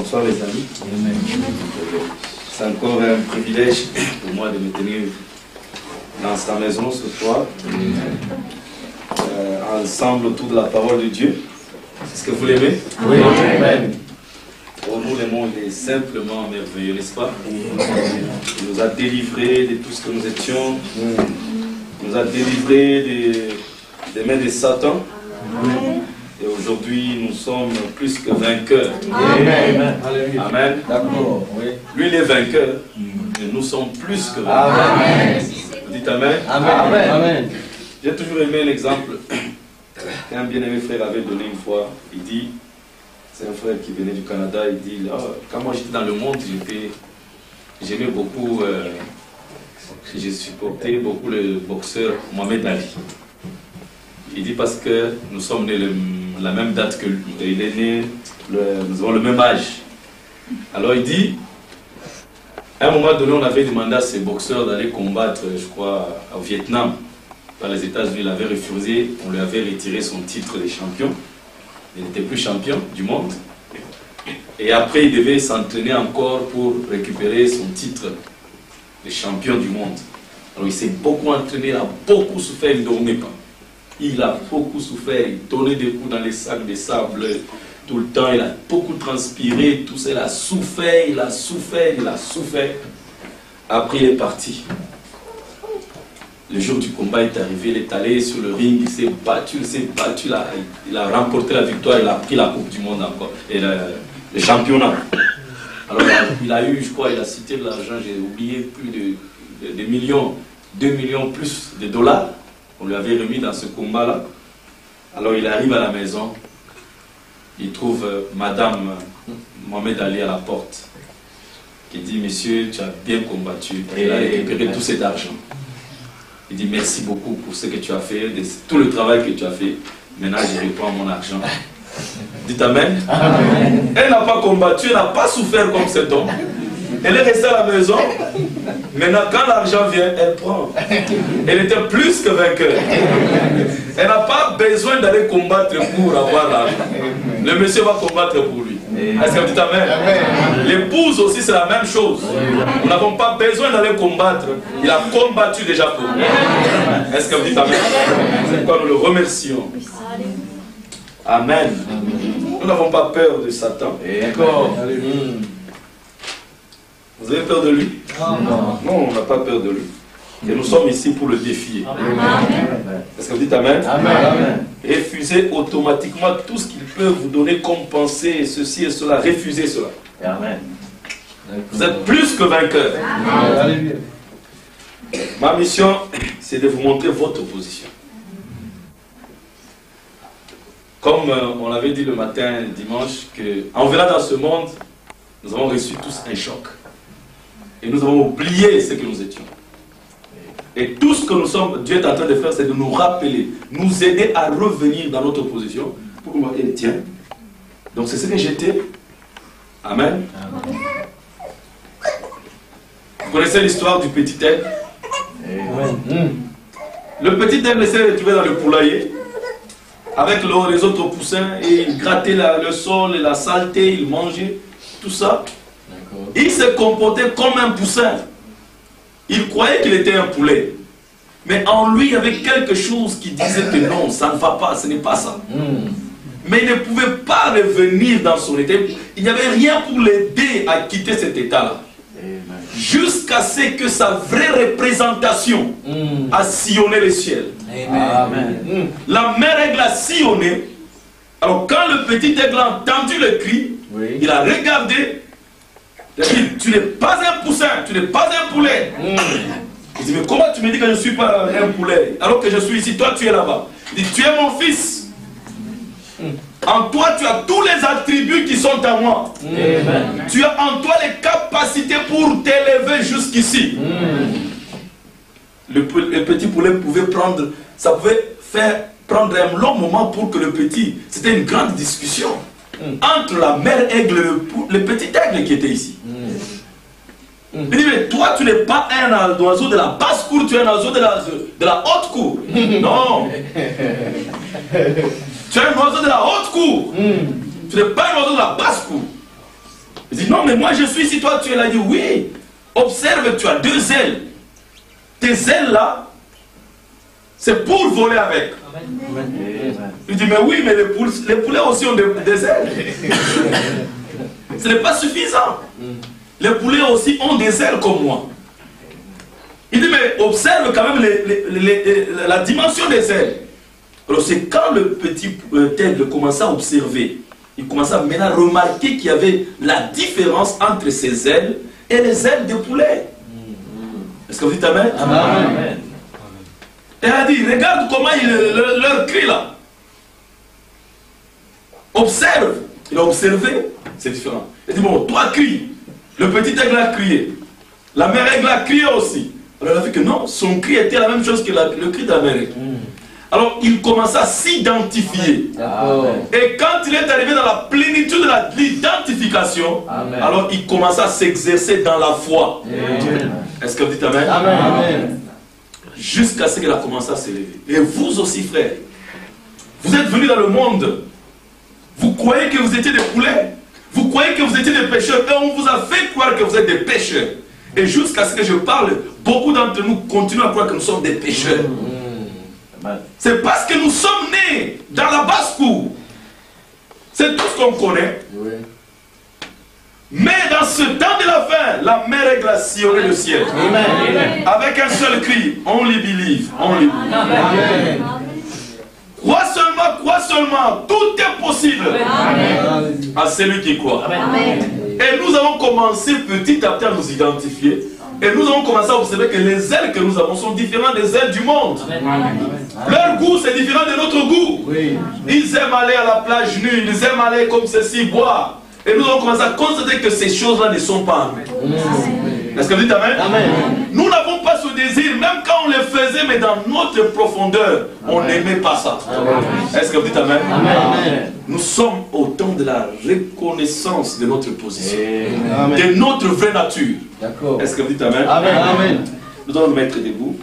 Bonsoir les amis. C'est encore un privilège pour moi de me tenir dans sa maison ce soir, ensemble autour de la parole de Dieu. Est-ce que vous l'aimez? Oui. Amen. Pour nous, le monde est simplement merveilleux, n'est-ce pas? Il nous a délivrés de tout ce que nous étions. Il nous a délivrés des mains de Satan. Et aujourd'hui, nous sommes plus que vainqueurs. Amen. Amen. D'accord. Oui. Lui, il est vainqueur. Et nous sommes plus que vainqueurs. Amen. Vous dites Amen? Amen. Amen. J'ai toujours aimé un exemple qu'un bien-aimé frère avait donné une fois. Il dit, c'est un frère qui venait du Canada, il dit, quand moi j'étais dans le monde, j'aimais beaucoup, j'ai supporté beaucoup le boxeur Mohamed Ali. Il dit parce que nous sommes nés la même date que lui. Il est né, nous avons le même âge. Alors il dit, à un moment donné, on avait demandé à ces boxeurs d'aller combattre, je crois, au Vietnam. Par les États-Unis, il avait refusé, on lui avait retiré son titre de champion. Il n'était plus champion du monde. Et après, il devait s'entraîner encore pour récupérer son titre de champion du monde. Alors il s'est beaucoup entraîné, il a beaucoup souffert, il ne dormait pas. Il a beaucoup souffert, il donnait des coups dans les sacs de sable tout le temps, il a beaucoup transpiré, tout ça, il a souffert, il a souffert, il a souffert. Après, il est parti. Le jour du combat est arrivé, il est allé sur le ring, il s'est battu, il a remporté la victoire, il a pris la Coupe du Monde encore, et le championnat. Alors il a eu, je crois, il a cité de l'argent, j'ai oublié, plus de millions, 2 millions plus de dollars. On lui avait remis dans ce combat-là. Alors il arrive à la maison, il trouve Madame Mohamed Ali à la porte, qui dit, monsieur, tu as bien combattu, il a récupéré tout cet argent. Il dit, merci beaucoup pour ce que tu as fait, tout le travail que tu as fait, maintenant je reprends mon argent. Dites Amen. Amen. Elle n'a pas combattu, elle n'a pas souffert comme cet homme. Elle est restée à la maison. Maintenant, quand l'argent vient, elle prend. Elle était plus que vainqueur. Elle n'a pas besoin d'aller combattre pour avoir l'argent. Le monsieur va combattre pour lui. Est-ce que vous dites Amen? L'épouse aussi, c'est la même chose. Nous n'avons pas besoin d'aller combattre. Il a combattu déjà pour nous. Est-ce que vous dites Amen? C'est pourquoi nous le remercions. Amen. Nous n'avons pas peur de Satan. D'accord. Vous avez peur de lui? Non, on n'a pas peur de lui. Et nous sommes ici pour le défier. Est-ce que vous dites Amen? Amen. Refusez automatiquement tout ce qu'il peut vous donner comme pensée, ceci et cela. Refusez cela. Amen. Vous êtes plus que vainqueur. Ma mission, c'est de vous montrer votre position. Comme on l'avait dit le matin, dimanche, qu'en venant dans ce monde, nous avons reçu tous un choc. Et nous avons oublié ce que nous étions. Et tout ce que nous sommes, Dieu est en train de faire, c'est de nous rappeler, nous aider à revenir dans notre position pour qu'on dise, tiens, donc c'est ce que j'étais. Amen. Vous connaissez l'histoire du petit aigle? Le petit aigle s'est retrouvé dans le poulailler avec les autres poussins et il grattait le sol et la saleté, il mangeait tout ça. Il se comportait comme un poussin. Il croyait qu'il était un poulet. Mais en lui, il y avait quelque chose qui disait que non, ça ne va pas, ce n'est pas ça. Mais il ne pouvait pas revenir dans son état. Il n'y avait rien pour l'aider à quitter cet état-là. Jusqu'à ce que sa vraie représentation a sillonné le ciel. Amen. La mère aigle a sillonné. Alors quand le petit aigle a entendu le cri, il a regardé. Il a dit, tu n'es pas un poussin, tu n'es pas un poulet. Il dit, mais comment tu me dis que je ne suis pas un poulet alors que je suis ici, toi tu es là-bas. Il dit, tu es mon fils. En toi tu as tous les attributs qui sont à moi. Tu as en toi les capacités pour t'élever jusqu'ici. Le petit poulet pouvait prendre, ça pouvait faire prendre un long moment pour que le petit, c'était une grande discussion entre la mère aigle et le petit aigle qui était ici. Il dit, mais toi tu n'es pas un oiseau de la basse cour, tu es un oiseau de la haute cour. Non. Tu es un oiseau de la haute cour. Tu n'es pas un oiseau de la basse cour. Il dit, non, mais moi je suis ici, toi tu es là. Il dit, oui, observe, tu as 2 ailes. Tes ailes là, c'est pour voler avec. Il dit, mais oui, mais les poulets aussi ont des ailes. Ce n'est pas suffisant. Les poulets aussi ont des ailes comme moi. Il dit, mais observe quand même la dimension des ailes. Alors c'est quand le petit aigle commença à observer, il commença maintenant à remarquer qu'il y avait la différence entre ses ailes et les ailes des poulets. Est-ce que vous dites amen? Amen. Et elle a dit, regarde comment leur cri là. Observe. Il a observé, c'est différent. Il dit, bon, toi crie. Le petit aigle a crié. La mère aigle a crié aussi. Alors il a vu que non, son cri était la même chose que le cri de la mère aigle. Alors il commença à s'identifier. Et quand il est arrivé dans la plénitude de l'identification, alors il commença à s'exercer dans la foi. Est-ce que vous dites amen? Amen. Jusqu'à ce qu'il a commencé à s'élever. Et vous aussi, frères, vous êtes venus dans le monde. Vous croyez que vous étiez des poulets. Vous croyez que vous étiez des pécheurs. Et on vous a fait croire que vous êtes des pécheurs. Et jusqu'à ce que je parle, beaucoup d'entre nous continuent à croire que nous sommes des pécheurs. C'est parce que nous sommes nés dans la basse-cour. C'est tout ce qu'on connaît. Mais dans ce temps de la fin, la mère aigle a sillonné le ciel. Avec un seul cri, only believe, only believe. Crois seulement, tout est possible à celui qui croit. Et nous avons commencé petit à petit à nous identifier. Et nous avons commencé à observer que les ailes que nous avons sont différentes des ailes du monde. Leur goût, c'est différent de notre goût. Ils aiment aller à la plage nue, ils aiment aller comme ceci, boire. Et nous avons commencé à constater que ces choses-là ne sont pas en nous. Est-ce que vous dites amen? Nous n'avons pas ce désir, même quand on les faisait, mais dans notre profondeur, on n'aimait pas ça. Est-ce que vous dites amen? Nous sommes au temps de la reconnaissance de notre position, de notre vraie nature. Est-ce que vous dites amen? Nous allons nous mettre debout.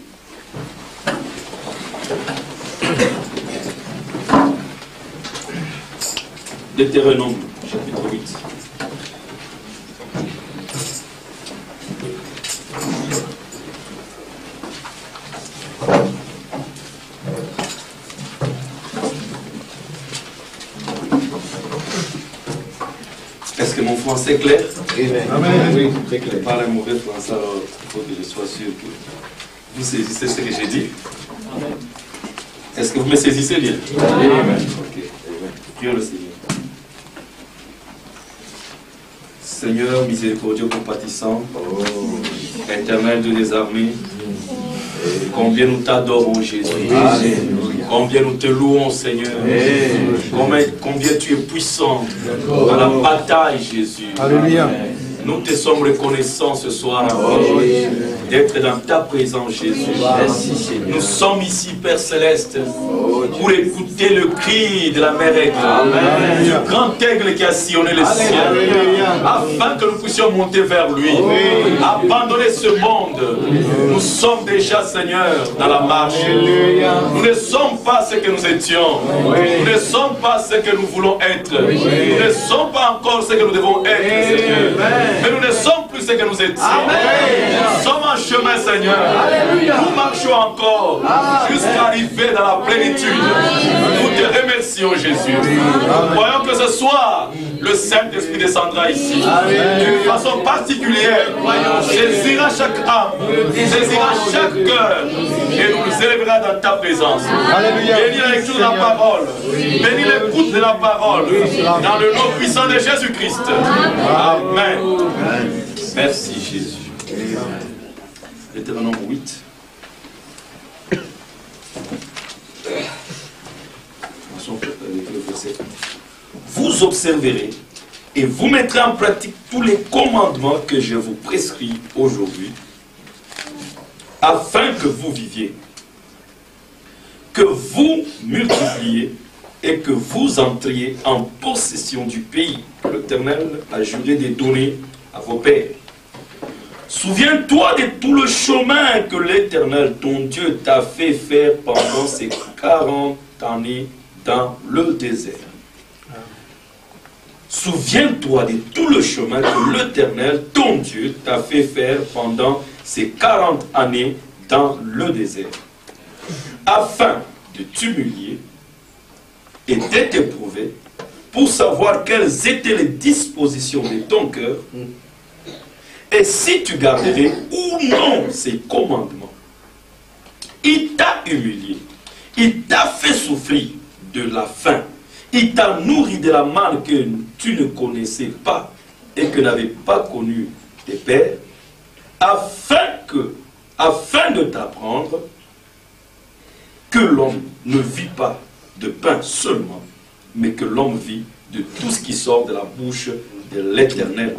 Deutéronome, chapitre 8. Est-ce que mon français est clair? Oui, c'est clair. Je parle un mauvais français, alors il faut que je sois sûr que vous saisissez ce que j'ai dit. Est-ce que vous me saisissez bien? Ok. Dieu le Seigneur. Seigneur miséricordieux, compatissant, éternel Dieu des armées, combien nous t'adorons Jésus, combien nous te louons Seigneur, combien tu es puissant dans la bataille Jésus. Alléluia. Nous te sommes reconnaissants ce soir d'être dans ta présence Jésus. Nous sommes ici Père Céleste pour écouter le cri de la mère aigle, du grand aigle qui a sillonné le ciel, afin que nous puissions monter vers lui, abandonner ce monde. Nous sommes déjà Seigneur dans la marche. Nous ne sommes pas ce que nous étions, nous ne sommes pas ce que nous voulons être, nous ne sommes pas encore ce que nous devons être Seigneur. Mais nous ne sommes plus ce que nous étions. Nous sommes en chemin, Seigneur. Nous marchons encore jusqu'à arriver dans la plénitude. Nous te remercions, Jésus. Nous croyons que ce soir, le Saint-Esprit descendra ici d'une façon particulière. Saisira chaque âme, saisira chaque cœur et nous élèvera dans ta présence. Bénis la lecture de la parole, bénis l'écoute de la parole dans le nom puissant de Jésus-Christ. Amen. Merci Jésus. Deutéronome 8. Vous observerez et vous mettrez en pratique tous les commandements que je vous prescris aujourd'hui, afin que vous viviez, que vous multipliez et que vous entriez en possession du pays que l'Éternel a juré de donner à vos pères. Souviens-toi de tout le chemin que l'Éternel, ton Dieu, t'a fait faire pendant ces 40 années dans le désert. souviens-toi de tout le chemin que l'Éternel, ton Dieu, t'a fait faire pendant ces 40 années dans le désert, afin de t'humilier et de t'éprouver pour savoir quelles étaient les dispositions de ton cœur et si tu garderais ou non ses commandements. Il t'a humilié, il t'a fait souffrir de la faim, il t'a nourri de la manne que tu ne connaissais pas et que n'avaient pas connu tes pères, afin de t'apprendre que l'homme ne vit pas de pain seulement, mais que l'homme vit de tout ce qui sort de la bouche de l'Éternel.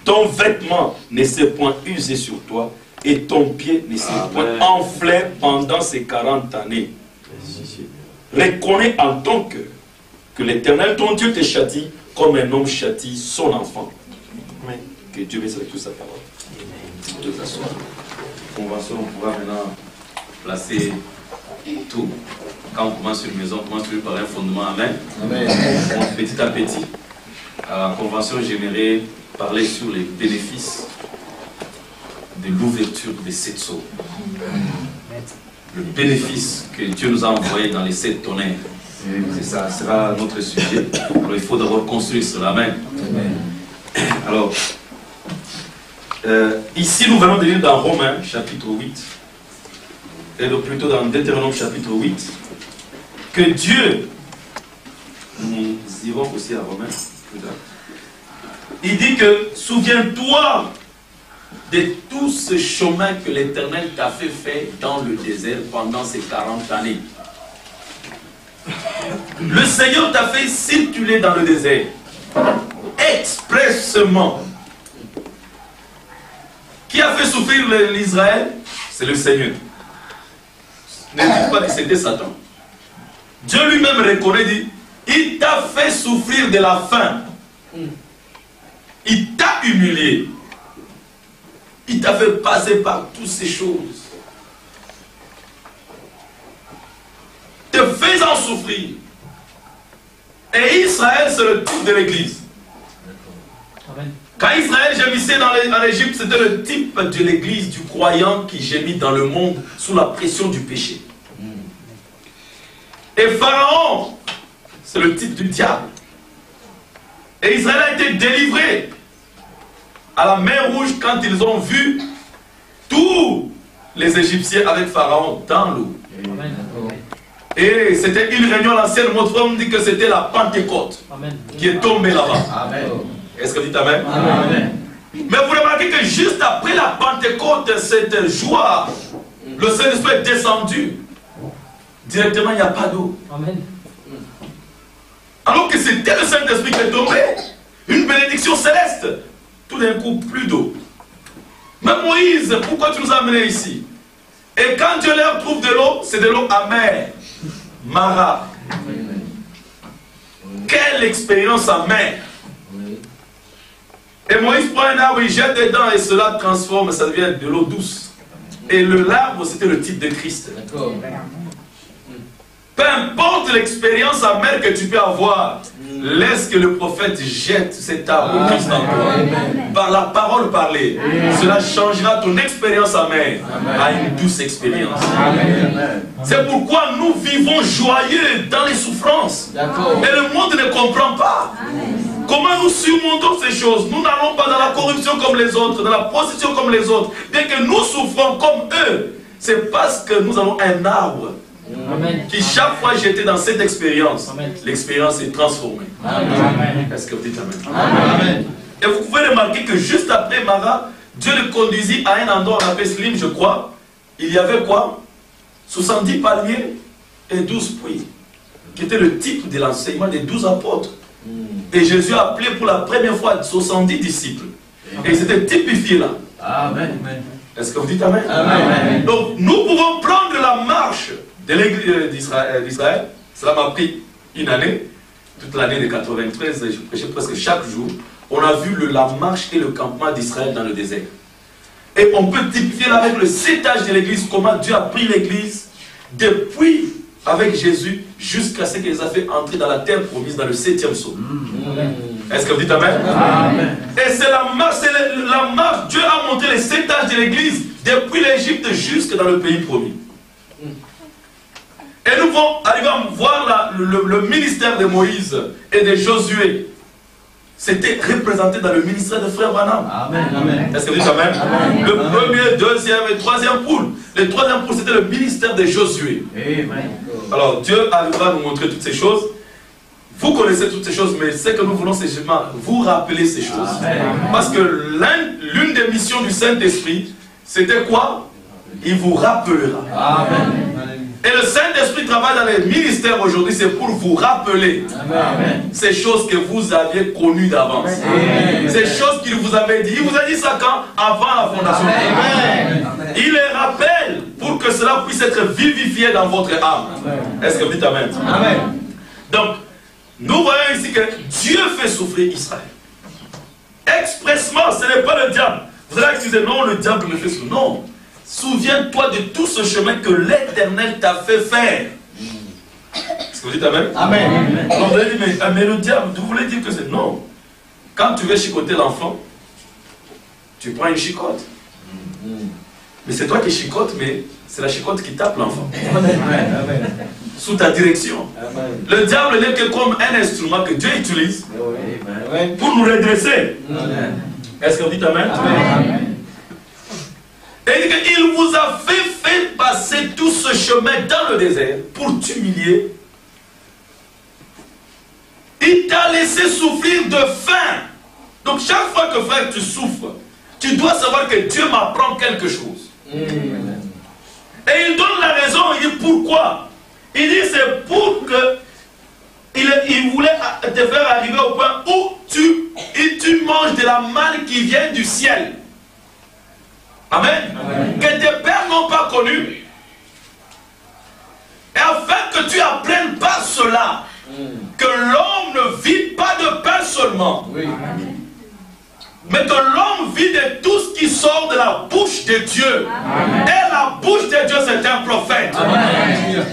Ton vêtement ne s'est point usé sur toi, et ton pied ne s'est point enflé pendant ces 40 années. Reconnais en ton cœur que l'Éternel, ton Dieu, te châtie comme un homme châtie son enfant. Que Dieu bénisse avec toute sa parole. De toute façon, Convention, on pourra maintenant placer tout. Quand on commence une maison, on commence toujours par un fondement. Amen. Amen. Donc, petit à petit, à la convention, j'aimerais parler sur les bénéfices de l'ouverture des 7 sceaux. Le bénéfice que Dieu nous a envoyé dans les 7 tonnerres. Et ça sera notre sujet. Alors il faut d'abord construire cela. Amen. Alors, ici nous venons de lire dans Romains chapitre 8, et donc plutôt dans Deutéronome chapitre 8, que Dieu, nous irons aussi à Romains plus tard, il dit que souviens-toi de tout ce chemin que l'Éternel t'a fait faire dans le désert pendant ces 40 années. Le Seigneur t'a fait circuler dans le désert expressément. Qui a fait souffrir l'Israël? C'est le Seigneur. Ne dites pas que c'était Satan. Dieu lui-même reconnaît, dit, il t'a fait souffrir de la faim. Il t'a humilié. Il t'a fait passer par toutes ces choses. Te faisant souffrir. Et Israël, c'est le type de l'Église. Quand Israël gémissait en Égypte, c'était le type de l'Église du croyant qui gémit dans le monde sous la pression du péché. Et Pharaon, c'est le type du diable. Et Israël a été délivré à la mer Rouge quand ils ont vu tous les Égyptiens avec Pharaon dans l'eau. Et c'était une réunion, l'ancienne mode, on dit que c'était la Pentecôte qui est tombée là-bas. Est-ce que vous dites Amen? Amen? Mais vous remarquez que juste après la Pentecôte, cette joie, le Saint-Esprit est descendu. Directement, il n'y a pas d'eau. Alors que c'était le Saint-Esprit qui est tombé. Une bénédiction céleste. Tout d'un coup, plus d'eau. Mais Moïse, pourquoi tu nous as amenés ici? Et quand Dieu leur trouve de l'eau, c'est de l'eau amère. Mara. Quelle expérience amère. Et Moïse prend un arbre, il jette dedans et cela transforme, ça devient de l'eau douce. Et l'arbre, c'était le type de Christ. Peu importe l'expérience amère que tu peux avoir, laisse que le prophète jette cet arbre Christ en toi. Par la parole parlée, cela changera ton expérience amère à une douce expérience. C'est pourquoi nous vivons joyeux dans les souffrances. Et le monde ne comprend pas. Comment nous surmontons ces choses? Nous n'allons pas dans la corruption comme les autres, dans la prostitution comme les autres. Bien que nous souffrons comme eux, c'est parce que nous avons un arbre qui chaque fois j'étais dans cette expérience, l'expérience est transformée. Est-ce que vous dites Amen? Amen? Et vous pouvez remarquer que juste après Mara, Dieu le conduisit à un endroit appelé Slim, je crois. Il y avait quoi? 70 palmiers et 12 puits, qui était le type de l'enseignement des 12 apôtres. Et Jésus a appelé pour la première fois 70 disciples. Et ils étaient typifiés là. Amen. Est-ce que vous dites Amen? Amen. Donc nous pouvons prendre la marche de l'église d'Israël. Cela m'a pris une année, toute l'année de 93, je prêchais presque chaque jour. On a vu la marche et le campement d'Israël dans le désert. Et on peut typifier là avec le 7 âges de l'église, comment Dieu a pris l'église depuis avec Jésus jusqu'à ce qu'il les a fait entrer dans la terre promise dans le 7e psaume. Est-ce que vous dites Amen? Amen. Et c'est la marche, Dieu a montré les 7 âges de l'Église depuis l'Égypte jusque dans le pays promis. Et nous pouvons arriver à voir le ministère de Moïse et de Josué. C'était représenté dans le ministère de Frère Branham. Amen. Est-ce que vous dites Amen? Amen. Le premier, deuxième et troisième poule. Le troisième poule, c'était le ministère de Josué. Amen. Alors, Dieu arrivera à nous montrer toutes ces choses. Vous connaissez toutes ces choses, mais ce que nous voulons, c'est justement vous rappeler ces choses. Amen. Parce que l'une des missions du Saint-Esprit, c'était quoi? Il vous rappellera. Amen. Et le Saint-Esprit travaille dans les ministères aujourd'hui, c'est pour vous rappeler ces choses que vous aviez connues d'avance. Ces choses qu'il vous avait dit. Il vous a dit ça quand? Avant la fondation du monde. Il les rappelle pour que cela puisse être vivifié dans votre âme. Est-ce que vous dites Amen? Amen. Donc, nous voyons ici que Dieu fait souffrir Israël. Expressement, ce n'est pas le diable. Vous allez excuser, non, le diable me fait souffrir. Non. Souviens-toi de tout ce chemin que l'Éternel t'a fait faire. Est-ce que vous dites Amen? Amen. On vous dit, mais le diable, vous voulez dire que c'est... Non. Quand tu veux chicoter l'enfant, tu prends une chicote. Mais c'est toi qui chicotes, mais c'est la chicote qui tape l'enfant. Sous ta direction. Amen. Le diable n'est que comme un instrument que Dieu utilise pour nous redresser. Est-ce que vous dites Amen? Amen. Et il vous a fait passer tout ce chemin dans le désert pour t'humilier. Il t'a laissé souffrir de faim. Donc chaque fois que frère tu souffres, tu dois savoir que Dieu m'apprend quelque chose. Et il donne la raison, il dit pourquoi. Il dit c'est pour que il voulait te faire arriver au point où tu manges de la manne qui vient du ciel. Amen. Amen. Que tes pères n'ont pas connu. Et afin que tu apprennes par cela que l'homme ne vit pas de pain seulement, mais que l'homme vit de tout ce qui sort de la bouche de Dieu. Amen. Et la bouche de Dieu, c'est un prophète. Amen.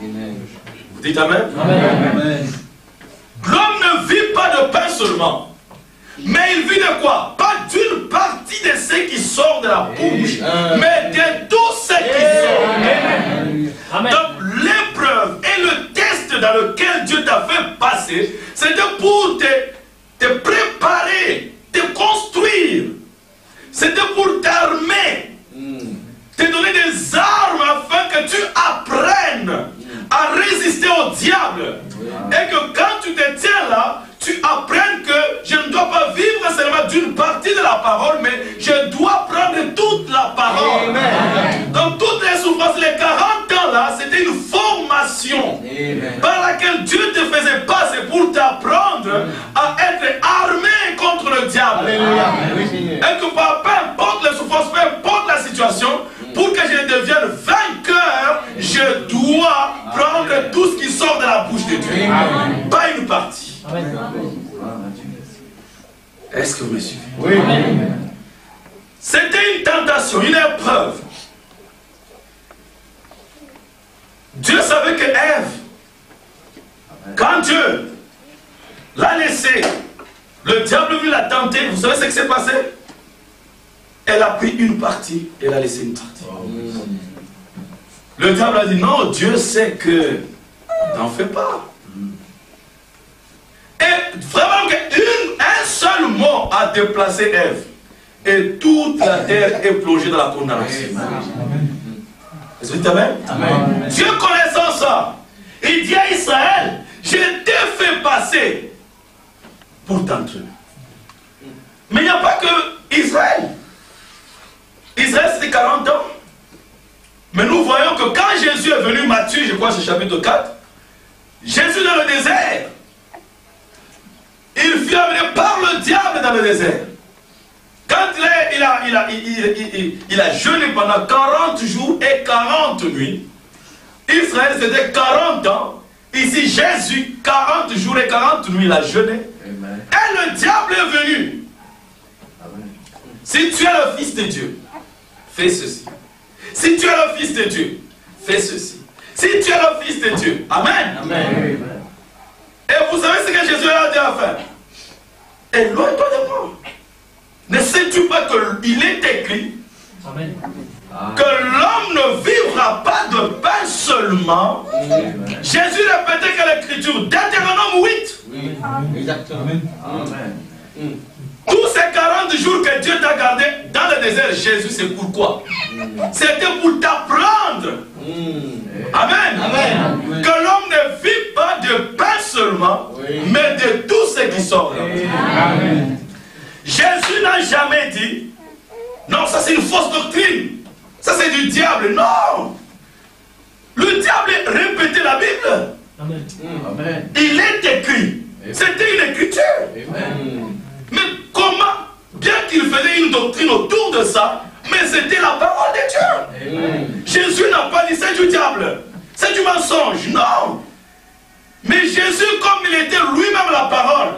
Vous dites Amen? Amen. L'homme ne vit pas de pain seulement, mais il vit de quoi? Pas d'une partie de ce qui sort de la bouche, mais de tout ce qui sort. Donc l'épreuve et le test dans lequel Dieu t'a fait passer, c'était pour te préparer, te construire. C'était pour t'armer, te donner des armes afin que tu apprennes à résister au diable. Et que quand tu te tiens là, tu apprennes que je ne dois pas vivre seulement d'une partie de la parole, mais je dois prendre toute la parole. Amen. Donc toutes les souffrances, les 40 ans là, c'était une formation par laquelle Dieu te faisait passer pour t'apprendre à être armé contre le diable. Amen. Et que peu importe les souffrances, peu importe la situation, pour que je devienne vainqueur, je dois prendre tout ce qui sort de la bouche de Dieu. Amen. Pas une partie. Est-ce que vous me suivez? Oui. C'était une tentation, une épreuve. Dieu savait que Ève, quand Dieu l'a laissée, le diable lui l'a tentée. Vous savez ce qui s'est passé? Elle a pris une partie et elle a laissé une partie. Le diable a dit non, Dieu sait que n'en fais pas. Et vraiment un seul mot a déplacé Ève. Et toute la terre est plongée dans la condamnation. Est-ce que vous dites Amen? Amen. Dieu connaissant ça, il dit à Israël, je t'ai fait passer pour t'entraîner. Mais il n'y a pas que Israël. Israël c'était 40 ans. Mais nous voyons que quand Jésus est venu, Matthieu, je crois c'est chapitre 4, Jésus dans le désert, il fut amené par le diable dans le désert. Quand il a jeûné pendant 40 jours et 40 nuits, Israël c'était 40 ans. Ici Jésus, 40 jours et 40 nuits, il a jeûné. Amen. Et le diable est venu. Amen. Si tu es le Fils de Dieu, fais ceci. Si tu es le Fils de Dieu, fais ceci. Si tu es le Fils de Dieu. Amen. Amen. Et vous savez ce que Jésus a dit à faire? Éloigne-toi de moi. Ne sais-tu pas qu'il est écrit que l'homme ne vivra pas de pain seulement? Jésus répétait que l'écriture, Deutéronome 8. Oui, exactement. Amen. Tous ces 40 jours que Dieu t'a gardé dans le désert, Jésus, c'est pourquoi? C'était pour t'apprendre. Amen. Amen. Que l'homme ne vit pas de pain seulement, mais de tout ce qui sort. Amen. Jésus n'a jamais dit, non, ça c'est une fausse doctrine. Ça c'est du diable. Non. Le diable répétait la Bible. Amen. Amen. Il est écrit. C'était une écriture. Amen. Mais comment, bien qu'il faisait une doctrine autour de ça, mais c'était la parole de Dieu. Amen. Jésus n'a pas dit c'est du diable, c'est du mensonge. Non. Mais Jésus, comme il était lui-même la parole,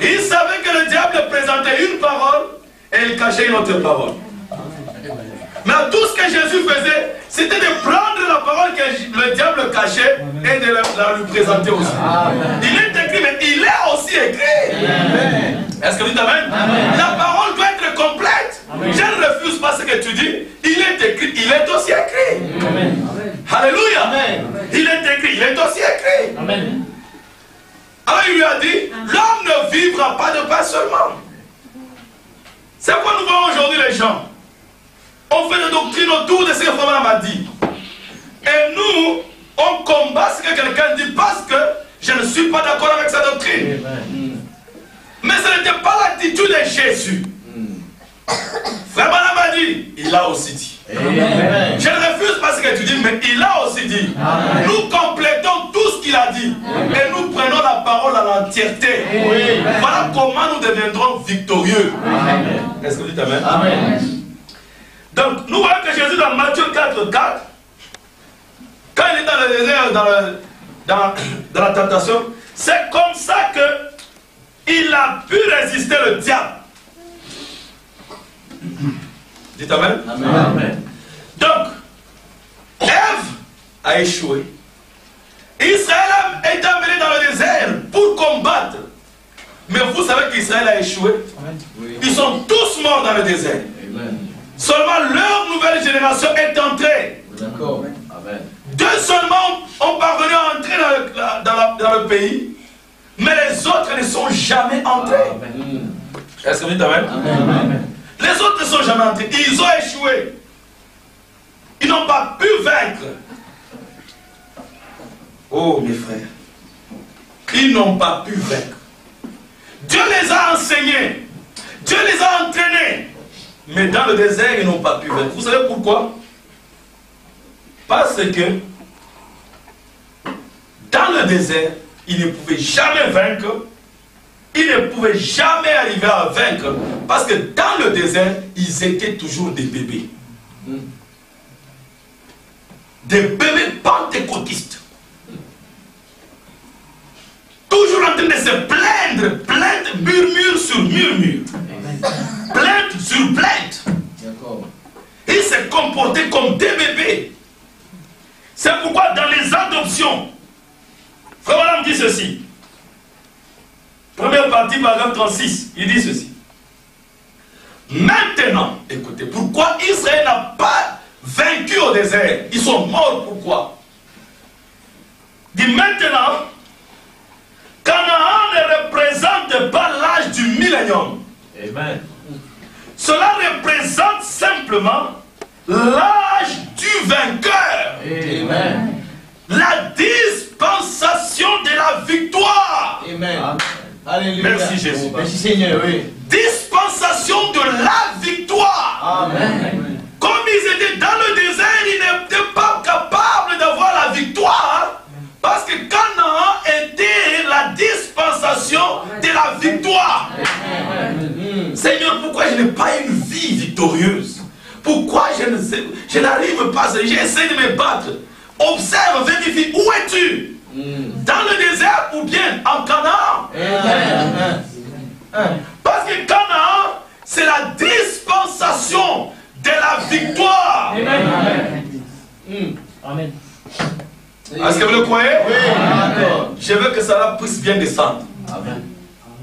il savait que le diable présentait une parole et il cachait une autre parole. Mais tout ce que Jésus faisait, c'était de prendre la parole que le diable cachait et de la lui présenter aussi. Il est écrit, mais il est aussi écrit. Est-ce que vous dites Amen? La parole doit être complète. Je ne refuse pas ce que tu dis. Il est écrit, il est aussi écrit. Alléluia. Il est écrit, il est aussi écrit. Alors il lui a dit, l'homme ne vivra pas de pain seulement. C'est quoi nous voyons aujourd'hui les gens? On fait des doctrines autour de ce que Frère m'a dit. Et nous, on combat ce que quelqu'un dit parce que je ne suis pas d'accord avec sa doctrine. Mais ce n'était pas l'attitude de Jésus. Frère Branham a dit, il a aussi dit. Amen. Je ne refuse pas ce que tu dis, mais il a aussi dit. Amen. Nous complétons tout ce qu'il a dit. Amen. Et nous prenons la parole à l'entièreté. Voilà comment nous deviendrons victorieux. Est-ce que vous dites Amen? Amen. Donc, nous voyons que Jésus dans Matthieu 4:4, quand il est dans le désert, dans la tentation, c'est comme ça qu'il a pu résister le diable. Dites Amen. Amen. Donc, Ève a échoué. Israël est amené dans le désert pour combattre. Mais vous savez qu'Israël a échoué. Ils sont tous morts dans le désert. Amen. Seulement leur nouvelle génération est entrée. D'accord. Amen. Deux seulement ont parvenu à entrer dans le pays, mais les autres ne sont jamais entrés. Est-ce que vous dites Amen? Amen. Les autres ne sont jamais entrés. Ils ont échoué. Ils n'ont pas pu vaincre. Oh mes frères, ils n'ont pas pu vaincre. Dieu les a enseignés. Dieu les a entraînés. Mais dans le désert, ils n'ont pas pu vaincre. Vous savez pourquoi? Parce que dans le désert, ils ne pouvaient jamais vaincre. Ils ne pouvaient jamais arriver à vaincre. Parce que dans le désert, ils étaient toujours des bébés. Des bébés pentecôtistes. Toujours en train de se plaindre. Plainte, murmure sur murmure. Plainte sur plainte. Ils se comportaient comme des bébés. C'est pourquoi dans les adoptions, Frère Branham dit ceci. Première partie, paragraphe 36, il dit ceci. Maintenant, écoutez, pourquoi Israël n'a pas vaincu au désert? Ils sont morts, pourquoi? Il dit maintenant, Canaan ne représente pas l'âge du millénium. Amen. Cela représente simplement l'âge du vainqueur. Amen. La dispensation de la victoire. Amen. Alléluia. Merci Jésus. Merci Seigneur. Oui. Dispensation de la victoire. Amen. Comme ils étaient dans le désert, ils n'étaient pas capables d'avoir la victoire. Parce que Canaan était la dispensation de la victoire. Amen. Seigneur, pourquoi je n'ai pas une vie victorieuse? Pourquoi je n'arrive pas? J'essaie de me battre. Observe, vérifie, où es-tu? Dans le désert ou bien en Canaan? Parce que Canaan, c'est la dispensation de la victoire. Amen. Amen. Est-ce que vous le croyez? Oui. Je veux que cela puisse bien descendre. Amen.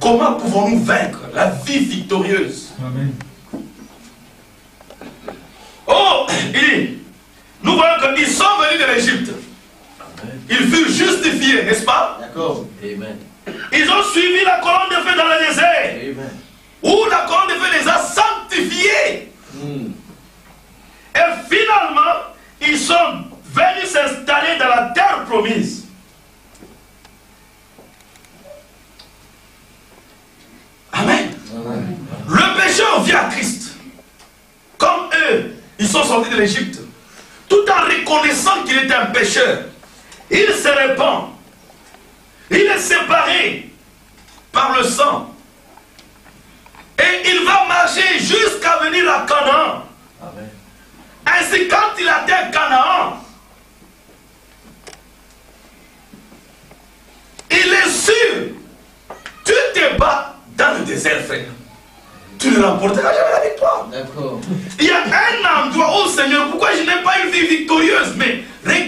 Comment pouvons-nous vaincre la vie victorieuse? Amen. Oh, nous voyons qu'ils sont venus de l'Égypte. Ils furent justifiés, n'est-ce pas? D'accord. Amen. Ils ont suivi la colonne de feu dans le désert. Amen. Où la colonne de feu les a sanctifiés. Et finalement, ils sont venus s'installer dans la terre promise. Amen. Amen. Le pécheur vient à Christ. Comme eux, ils sont sortis de l'Égypte. Tout en reconnaissant qu'il était un pécheur. Il se répand. Il est séparé par le sang. Et il va marcher jusqu'à venir à Canaan. Amen. Ainsi, quand il atteint Canaan, il est sûr. Tu te bats dans le désert, frère. Tu ne remporteras jamais la victoire. D'accord. Il y a un endroit, oh Seigneur, pourquoi je n'ai pas une vie victorieuse? Mais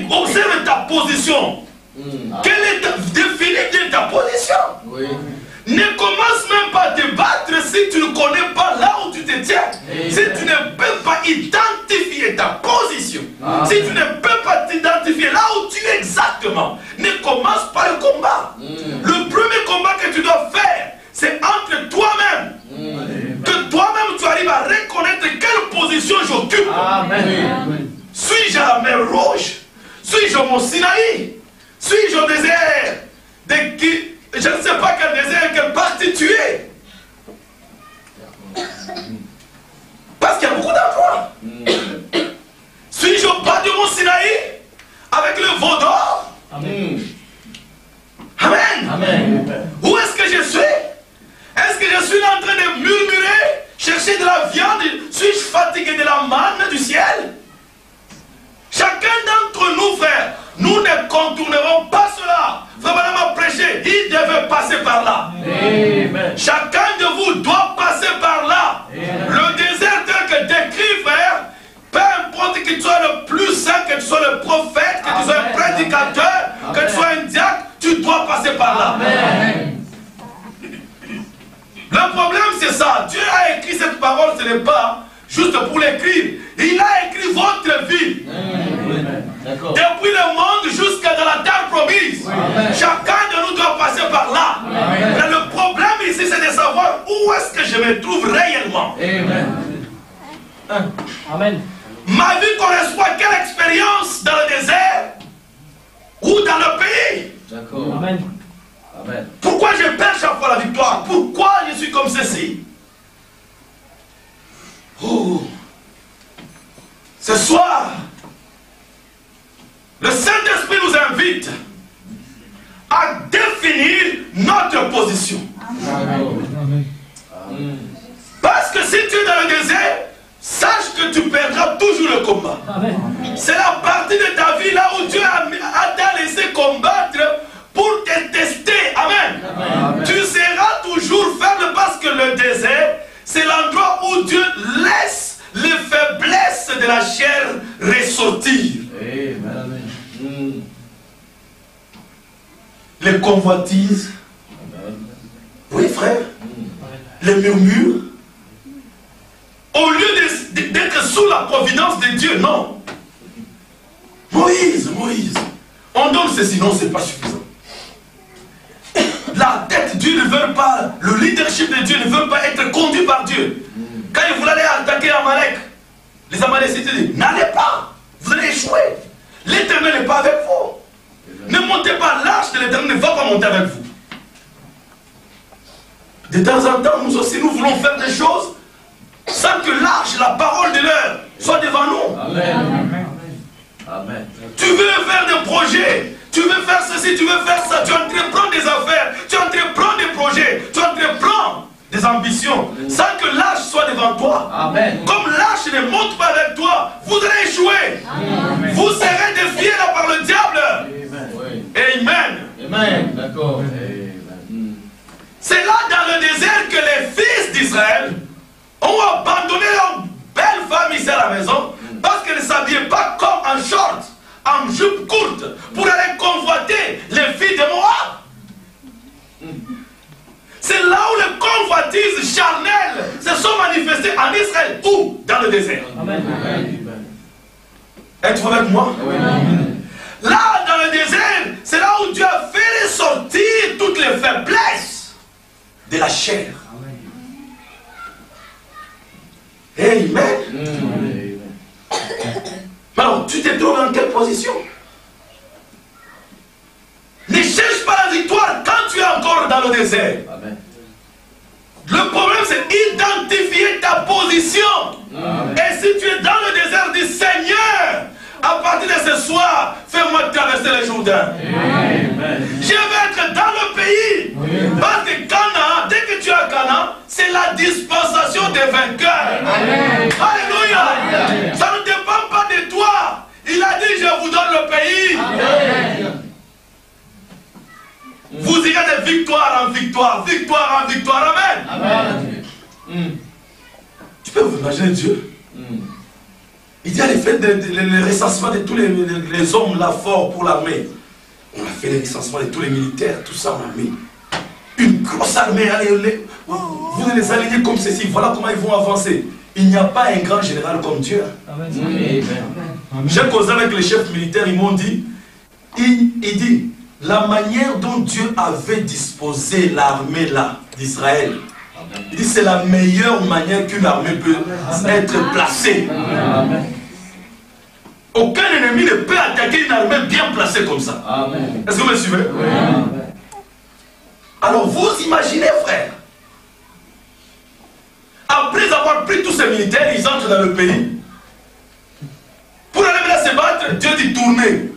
observe ta position. Quelle est définis bien ta position? Oui. Ne commence même pas à te battre si tu ne connais pas là où tu te tiens. Si tu ne peux pas identifier ta position, si tu ne peux pas t'identifier là où tu es exactement, ne commence pas le combat. Le premier combat que tu dois faire, c'est entre toi-même. Que toi-même tu arrives à reconnaître quelle position j'occupe. Amen. Suis-je à la mer Rouge? Suis-je au mont Sinaï? Suis-je au désert je ne sais pas quel désert, quelle partie tu es. Parce qu'il y a beaucoup d'endroits. Suis-je au bas du mont Sinaï avec le veau d'or? Amen. Amen. Amen. Où est-ce que je suis? Est-ce que je suis en train de murmurer, chercher de la viande? Suis-je fatigué de la manne du ciel? Chacun d'entre nous, frères, nous ne contournerons pas cela. Frère Branham a prêché, il devait passer par là. Amen. Chacun de vous doit passer par là. Amen. Le désert tel que décrit, frère, peu importe que tu sois le plus saint, que tu sois le prophète, que tu sois un prédicateur, que tu sois un diacre, tu dois passer par là. Amen. Le problème c'est ça, Dieu a écrit cette parole, ce n'est pas juste pour l'écrire. Il a écrit votre vie. D'accord. Depuis le monde jusqu'à dans la terre promise. Amen. Chacun de nous doit passer par là. Amen. Mais le problème ici c'est de savoir où est-ce que je me trouve réellement. Amen. Amen. Ma vie correspond à quelle expérience dans le désert ou dans le pays? D'accord. Amen. Amen. Pourquoi je perds chaque fois la victoire? Pourquoi je suis comme ceci? Oh. Ce soir, le Saint-Esprit nous invite à définir notre position. Amen. Parce que si tu es dans le désert, sache que tu perdras toujours le combat. Amen. C'est la partie de ta vie là où Dieu t'a laissé combattre pour te tester. Amen. Amen. Tu seras toujours faible parce que le désert, c'est l'endroit où Dieu laisse les faiblesses de la chair ressortir. Amen. Les convoitises. Oui, frère. Les murmures. Au lieu d'être sous la providence de Dieu, non. Moïse. On donne ceci, non, c'est pas suffisant. La tête de Dieu ne veut pas, le leadership de Dieu ne veut pas être conduit par Dieu. Quand il voulait aller attaquer Amalek, les Amalécites disent, n'allez pas, vous allez échouer. L'Éternel n'est pas avec vous. Ne montez pas, l'arche de l'Éternel ne va pas monter avec vous. De temps en temps, nous aussi, nous voulons faire des choses sans que l'arche, la parole de l'heure, soit devant nous. Amen. Amen. Tu veux faire des projets, tu veux faire ceci, tu veux faire ça, tu entreprends des affaires, tu entreprends des projets, tu entreprends des ambitions, sans que l'arche soit devant toi. Amen. Comme l'arche ne monte pas avec toi, vous allez échouer. Amen. Vous serez défiés là par le diable. Amen. Oui. Amen. Amen. D'accord. Amen. C'est là dans le désert que les fils d'Israël ont abandonné leur belle femme ici à la maison parce qu'elle ne s'habillait pas comme en short, en jupe courte pour aller convoiter les filles de Moab. C'est là où les convoitises charnelles se sont manifestées en Israël. Où? Dans le désert. Amen. Êtes-vous avec moi? Amen. Là, dans le désert, c'est là où Dieu a fait sortir toutes les faiblesses de la chair. Amen. Alors, tu te trouves dans quelle position? Ne cherche pas la victoire quand tu es encore dans le désert. Amen. Le problème, c'est identifier ta position. Amen. Et si tu es dans le désert du Seigneur, à partir de ce soir, fais-moi traverser le Jourdain. Amen. Je vais être dans le pays. Parce que Canaan, dès que tu as Canaan, c'est la dispensation des vainqueurs. Amen. Alléluia. Ça ne dépend pas de toi. Il a dit, je vous donne le pays. Amen. Vous irez de victoire en victoire, victoire en victoire. Amen. Amen. Tu peux vous imaginer Dieu? Il dit, allez, faites le recensement de tous les hommes là forts pour l'armée. On a fait le recensement de tous les militaires, tout ça on a mis. Une grosse armée, allez, vous les alignez comme ceci, voilà comment ils vont avancer. Il n'y a pas un grand général comme Dieu. Amen. J'ai causé avec les chefs militaires, ils m'ont dit, il dit, la manière dont Dieu avait disposé l'armée là, d'Israël, il dit c'est la meilleure manière qu'une armée peut être placée. Amen. Aucun ennemi ne peut attaquer une armée bien placée comme ça. Amen. Est-ce que vous me suivez? Amen. Alors vous imaginez, frère, après avoir pris tous ces militaires, ils entrent dans le pays. Pour aller là se battre, Dieu dit tournez.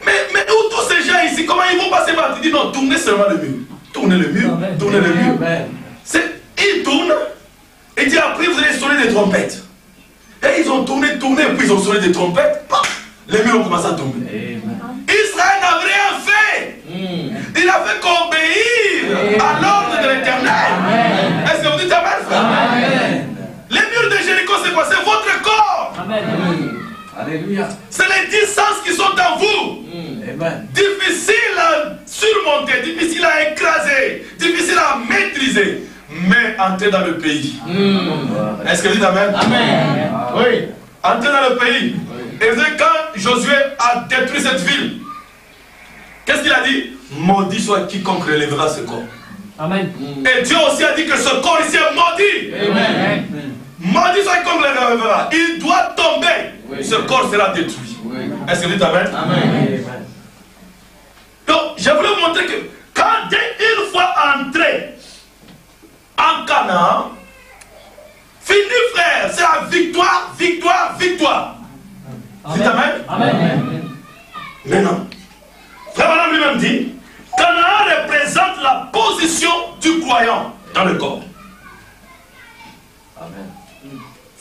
Mais où tous ces gens ici, comment ils vont pas se battre? Il dit non, tournez seulement le mur. Tournez le mur, tournez le mur. Ils tournent, et dit après vous allez sonner des trompettes. Et ils ont tourné, puis ils ont sonné des trompettes, paf, les murs ont commencé à tomber. Israël n'avait rien fait. Il a fait qu'obéir à l'ordre de l'Éternel. Est-ce que vous dites amen, frère? Amen. Les murs de Jéricho, c'est quoi? C'est votre corps. Amen. Alléluia. C'est les 10 sens qui sont en vous. Amen. Difficile à surmonter, difficile à écraser, difficile à maîtriser. Mais entrez dans le pays. Est-ce que vous dites amen? Amen. Oui. Entrez dans le pays. Et vous savez, quand Josué a détruit cette ville, qu'est-ce qu'il a dit? Maudit soit quiconque relèvera ce corps. Amen. Et Dieu aussi a dit que ce corps ici est maudit. Amen. Maudit soit quiconque le relèvera. Il doit tomber. Oui. Ce corps sera détruit. Oui. Est-ce que vous dites amen? Amen. Donc, je voulais vous montrer que quand une fois entré en Canaan, fini frère, c'est la victoire, victoire, victoire. Dites amen? Amen. Maintenant, frère Madame lui-même dit, Canaan représente la position du croyant dans le corps. Amen.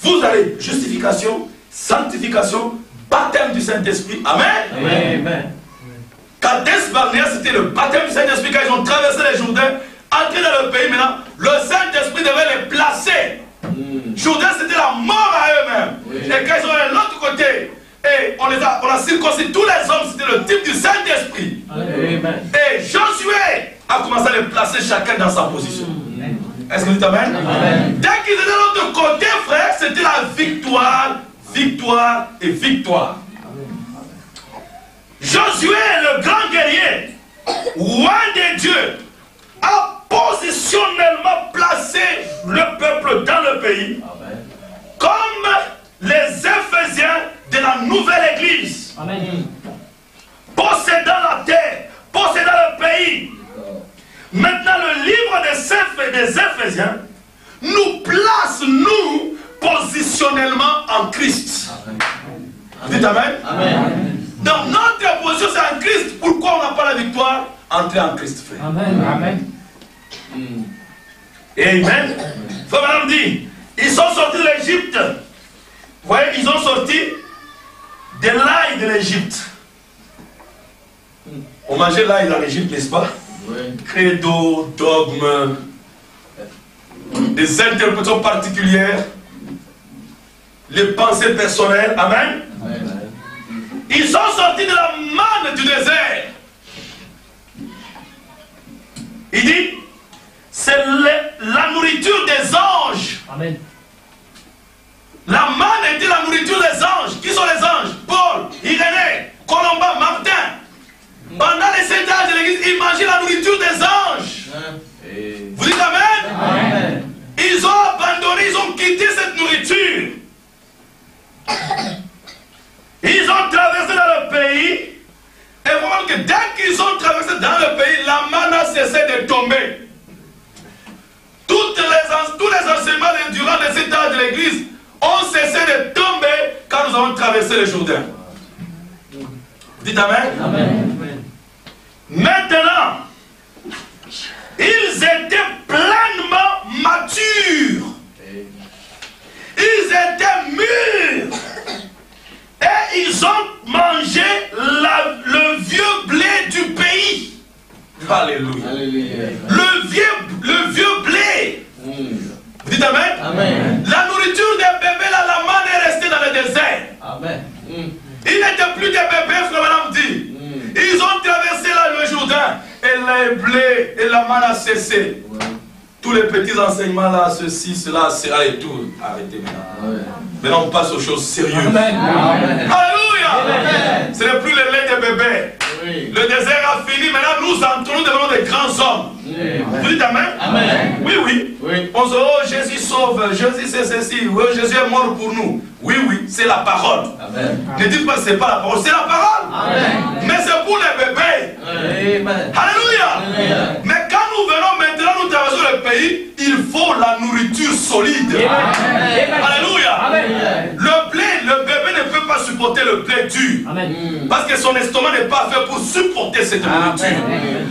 Vous avez justification, sanctification, baptême du Saint-Esprit. Amen. Amen. Kadesh Barnea, c'était le baptême du Saint-Esprit quand ils ont traversé les Jourdains, entré dans le pays maintenant, le Saint-Esprit devait les placer. Jourdain, c'était la mort à eux-mêmes. Oui. Et quand ils sont de l'autre côté, et on a circoncis tous les hommes, c'était le type du Saint-Esprit. Amen. Et Josué a commencé à les placer chacun dans sa position. Est-ce que vous dites amen? Amen. Dès qu'ils étaient de l'autre côté, frère, c'était la victoire, victoire et victoire. Josué, le grand guerrier, roi des dieux, a positionnellement placé le peuple dans le pays. Amen. Comme les Éphésiens de la nouvelle église. Amen. Possédant la terre, possédant le pays. Maintenant, le livre des Éphésiens nous place, nous, positionnellement en Christ. Dites amen. Amen. Dans notre position, c'est en Christ. Pourquoi on n'a pas la victoire? Entrez en Christ, frère. Amen. Amen. Amen. Frère Madame dit, ils sont sortis de l'Égypte. Vous voyez, ils ont sorti de l'ail de l'Égypte. On mangeait l'ail dans l'Égypte, n'est-ce pas? Oui. Credo, dogme, des interprétations particulières, les pensées personnelles. Amen. Ils sont sortis de la manne du désert. Il dit, c'est la nourriture des anges. Amen. La manne était la nourriture des anges. Qui sont les anges? Paul, Irénée, Colomba, Martin. Pendant les 7 âges de l'église, ils mangeaient la nourriture des anges. Vous dites amen? Amen. Ils ont abandonné, ils ont quitté cette nourriture. Ils ont traversé dans le pays. Et vraiment que dès qu'ils ont traversé dans le pays, la manne a cessé de tomber. Tous les enseignements durant les 7 âges de l'église ont cessé de tomber quand nous avons traversé le Jourdain. Dites amen. Amen. Maintenant, ils étaient pleinement matures. Ils étaient mûrs. Et ils ont mangé le vieux blé du pays. Alléluia. Le vieux blé. Vous dites amen? Amen. La nourriture des bébés, la manne est restée dans le désert. Amen. Ils n'étaient plus des bébés, frère madame dit. Ils ont traversé le Jourdain. Et le blé et la manne a cessé. Tous les petits enseignements là, ceci, cela, cela et tout. Arrêtez maintenant. Maintenant on passe aux choses sérieuses. Amen. Alléluia. Ce n'est plus le lait des bébés. Le désert a fini. Maintenant nous entrons devant des grands hommes. Vous dites amen? Amen. Oui, oui. On se dit, oh Jésus sauve, Jésus c'est ceci, oh, Jésus est mort pour nous. Oui, c'est la parole. Amen. Ne dites pas que ce n'est pas la parole, c'est la parole. Amen. Mais c'est pour les bébés. Amen. Alléluia. Mais quand nous venons maintenant, nous traversons le pays, il faut la nourriture solide. Amen. Alléluia. Amen. Le bébé ne peut pas supporter le blé dur. Amen. Parce que son estomac n'est pas fait pour supporter cette nourriture.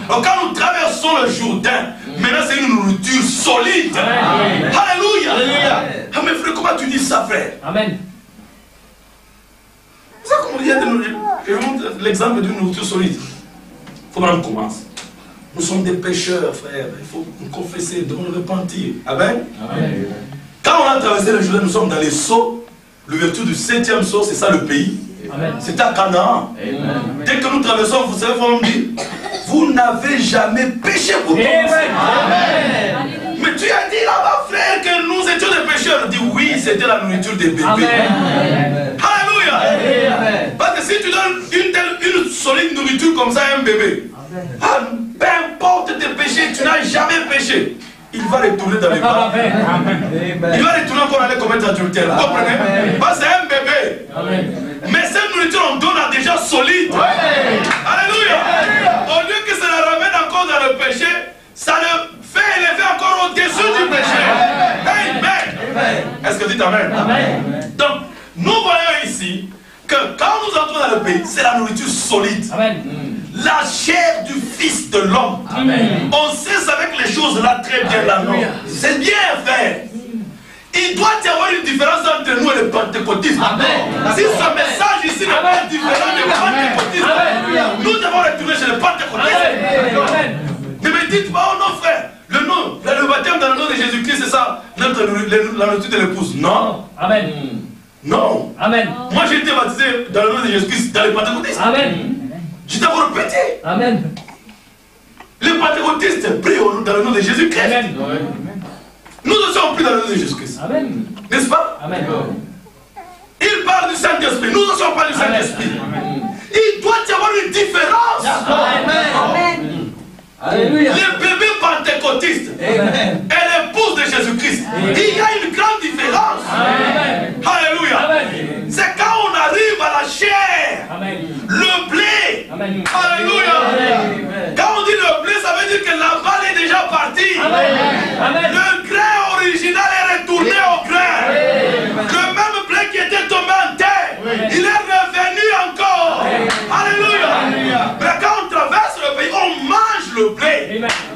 Donc quand nous traversons le Jourdain, maintenant c'est une nourriture solide. Amen. Alléluia. Ah mais frère, comment tu dis ça, frère? Amen. C'est ça qu'on dit, je vous montre l'exemple d'une nourriture solide. Il faut qu'on commence. Nous sommes des pécheurs, frère. Il faut nous confesser, devons nous repentir. Amen. Amen. Quand on a traversé le Jourdain, nous sommes dans les sceaux. L'ouverture du 7e sceau, c'est ça le pays. Amen. C'est à Canaan. Amen. Dès que nous traversons, vous savez, on dit, vous n'avez jamais péché pour Amen. Amen. Mais tu as dit là-bas, frère, que nous étions des pécheurs. On dit, oui, c'était la nourriture des bébés. Amen. Alléluia. Amen. Parce que si tu donnes une solide nourriture comme ça à un bébé, peu importe tes péchés, tu n'as jamais péché. Il va retourner dans les bras. Il va retourner encore aller commettre adultère. Vous comprenez? Parce que c'est un bébé. Amen. Mais cette nourriture, on donne déjà solide. Alléluia. Au lieu que ça le ramène encore dans le péché, ça le fait élever encore au-dessus du péché. Amen. Est-ce que vous dites amen? Amen. Donc, nous voyons ici que quand nous entrons dans le pays, c'est la nourriture solide. Amen. La chair du Fils de l'homme. Amen. On sait avec les choses là très bien là. C'est bien, frère. Il doit y avoir une différence entre nous et les pentecôtistes. Si ce message ici n'est pas différent des pentecôtistes, nous devons retourner chez les pentecôtistes. Ne me dites pas, oh non, frère, le baptême dans le nom de Jésus-Christ, c'est ça, la nourriture de l'épouse. Non. Amen. Non. Amen. Moi, j'ai été baptisé dans le nom de Jésus-Christ dans les pentecôtistes. Amen. Je t'ai répété. Amen. Les pentecôtistes prient dans le nom de Jésus-Christ. Amen. Nous ne sommes plus dans le nom de Jésus-Christ. Amen. N'est-ce pas? Amen. Il parle du Saint-Esprit. Nous ne sommes pas du Saint-Esprit. Il doit y avoir une différence. Amen. Alléluia. Les bébés pentecôtistes et l'épouse de Jésus-Christ. Il y a une grande différence. Amen. Alléluia. Amen. C'est quand on arrive à la chair, Amen. le blé. Amen. Alléluia. Amen. Quand on dit le blé, ça veut dire que la balle est déjà partie. Amen. Le grain original est retourné au grain. Le même blé qui était tombé en terre, il est revenu encore. Alléluia. Mais quand on traverse le pays, on mange le blé.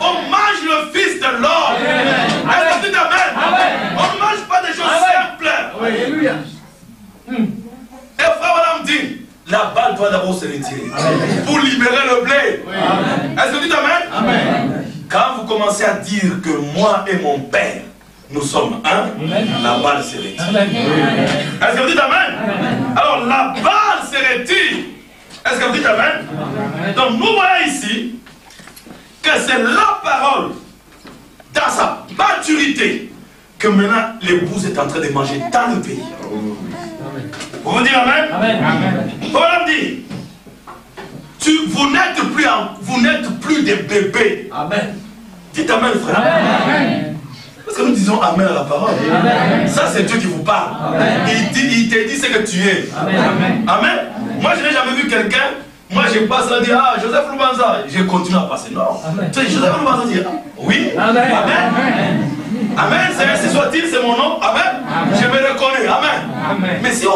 On mange le Fils de l'homme. Est-ce que tu dis amen? On ne mange pas des choses simples. Alléluia. Et frère, madame dit, la balle doit d'abord se retirer pour libérer le blé. Est-ce que tu dis amen? Quand vous commencez à dire que moi et mon Père, nous sommes un, la balle se retire. Est-ce que vous dites amen? Alors la balle Est-ce que vous dites amen? Donc nous voyons ici que c'est la parole dans sa maturité que maintenant l'épouse est en train de manger dans le pays. Vous vous dites amen? Amen. Voilà dit. Vous n'êtes plus des bébés. Amen. Dites amen, frère. Amen. Parce que nous disons amen à la parole. Amen. Ça, c'est Dieu qui vous parle. Amen. Il te dit ce que tu es. Amen. Amen. Moi, je n'ai jamais vu quelqu'un. Moi, je passe là, dire, ah, Joseph Loubanza. Je continue à passer. Non. Amen. Tu sais, Joseph Loubanza dit, ah, oui. Amen. Amen. Amen. C'est ainsi soit-il, c'est mon nom. Amen. Je me reconnais. Amen. Amen. Mais si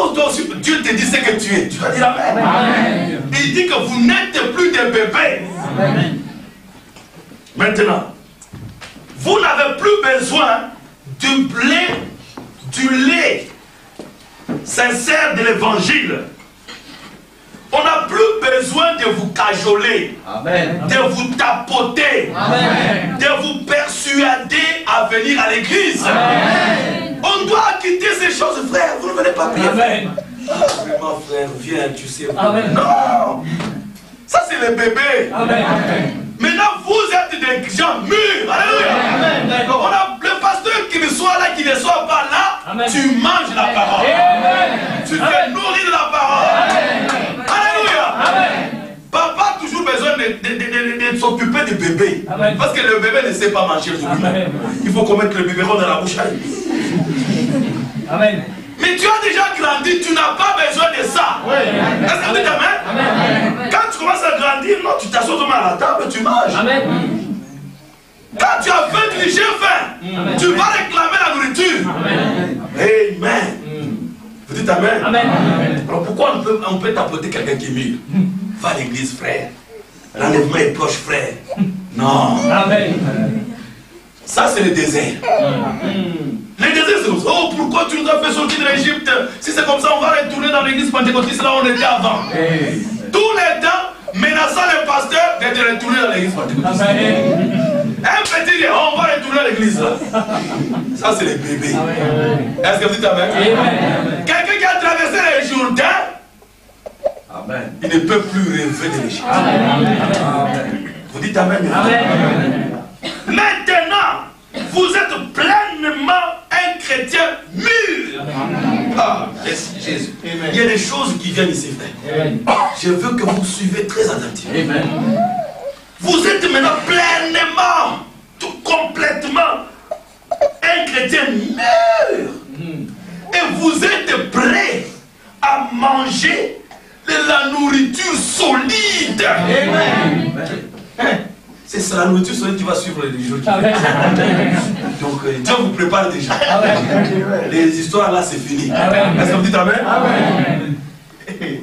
Dieu te dit ce que tu es, tu vas dire amen. Amen. Il dit que vous n'êtes plus des bébés. Amen. Maintenant, vous n'avez plus besoin du blé, du lait sincère de l'évangile. On n'a plus besoin de vous cajoler, Amen. de vous tapoter, Amen. de vous persuader à venir à l'église. Amen. On doit quitter ces choses, frère. Vous ne venez pas prier. Amen. Ah, vraiment, frère, viens, tu sais. Amen. Non, ça c'est les bébés. Amen. Maintenant, vous êtes des gens mûrs. Alléluia. Amen. D'accord. On a le pasteur qui ne soit là, qui ne soit pas là. Amen. Tu manges la parole. Amen. Tu te nourris de la parole. Amen. Alléluia. Amen. Papa a toujours besoin de s'occuper du bébé. Amen. Parce que le bébé ne sait pas manger tout lui. Amen. Il faut qu'on mette le biberon dans la bouche. Amen. Mais tu as déjà grandi, tu n'as pas besoin de ça. Oui. Est-ce que tu t'amènes? Amen. Quand tu commences à grandir, non, tu t'assois à la table, tu manges. Amen. Quand tu as faim, tu dis j'ai faim. Amen. Tu vas réclamer la nourriture. Amen. Amen. Vous dites amen. Amen. Alors pourquoi on peut tapoter quelqu'un qui est mûr? Va à l'église, frère. L'enlèvement est proche, frère. Non. Amen. Ça, c'est le désert. Le désert, c'est comme ça. Oh, pourquoi tu nous as fait sortir de l'Égypte? Si c'est comme ça, on va retourner dans l'église pentecôtiste là où on était avant. Tous les temps, menaçant les pasteurs d'être retournés dans l'église pentecôtiste. Amen. Un petit dit, oh, on va retourner à l'église là. Ça, c'est les bébés. Est-ce que vous dites amen? Amen. Quelqu'un qui a traversé les Jourdain, Amen. il ne peut plus rêver de l'Égypte. Amen. Vous dites amen? Amen. Maintenant, vous êtes pleinement un chrétien mûr. Ah, merci Jésus. Il y a des choses qui viennent ici, frère. Je veux que vous suivez très attentivement. Amen. Vous êtes maintenant pleinement, tout complètement un chrétien mûr. Et vous êtes prêt à manger de la nourriture solide. Amen. C'est la nourriture solide qui va suivre les jours. Amen. Donc Dieu vous prépare déjà. Amen. Les histoires là, c'est fini. Amen. Est-ce que vous dites amen? Amen.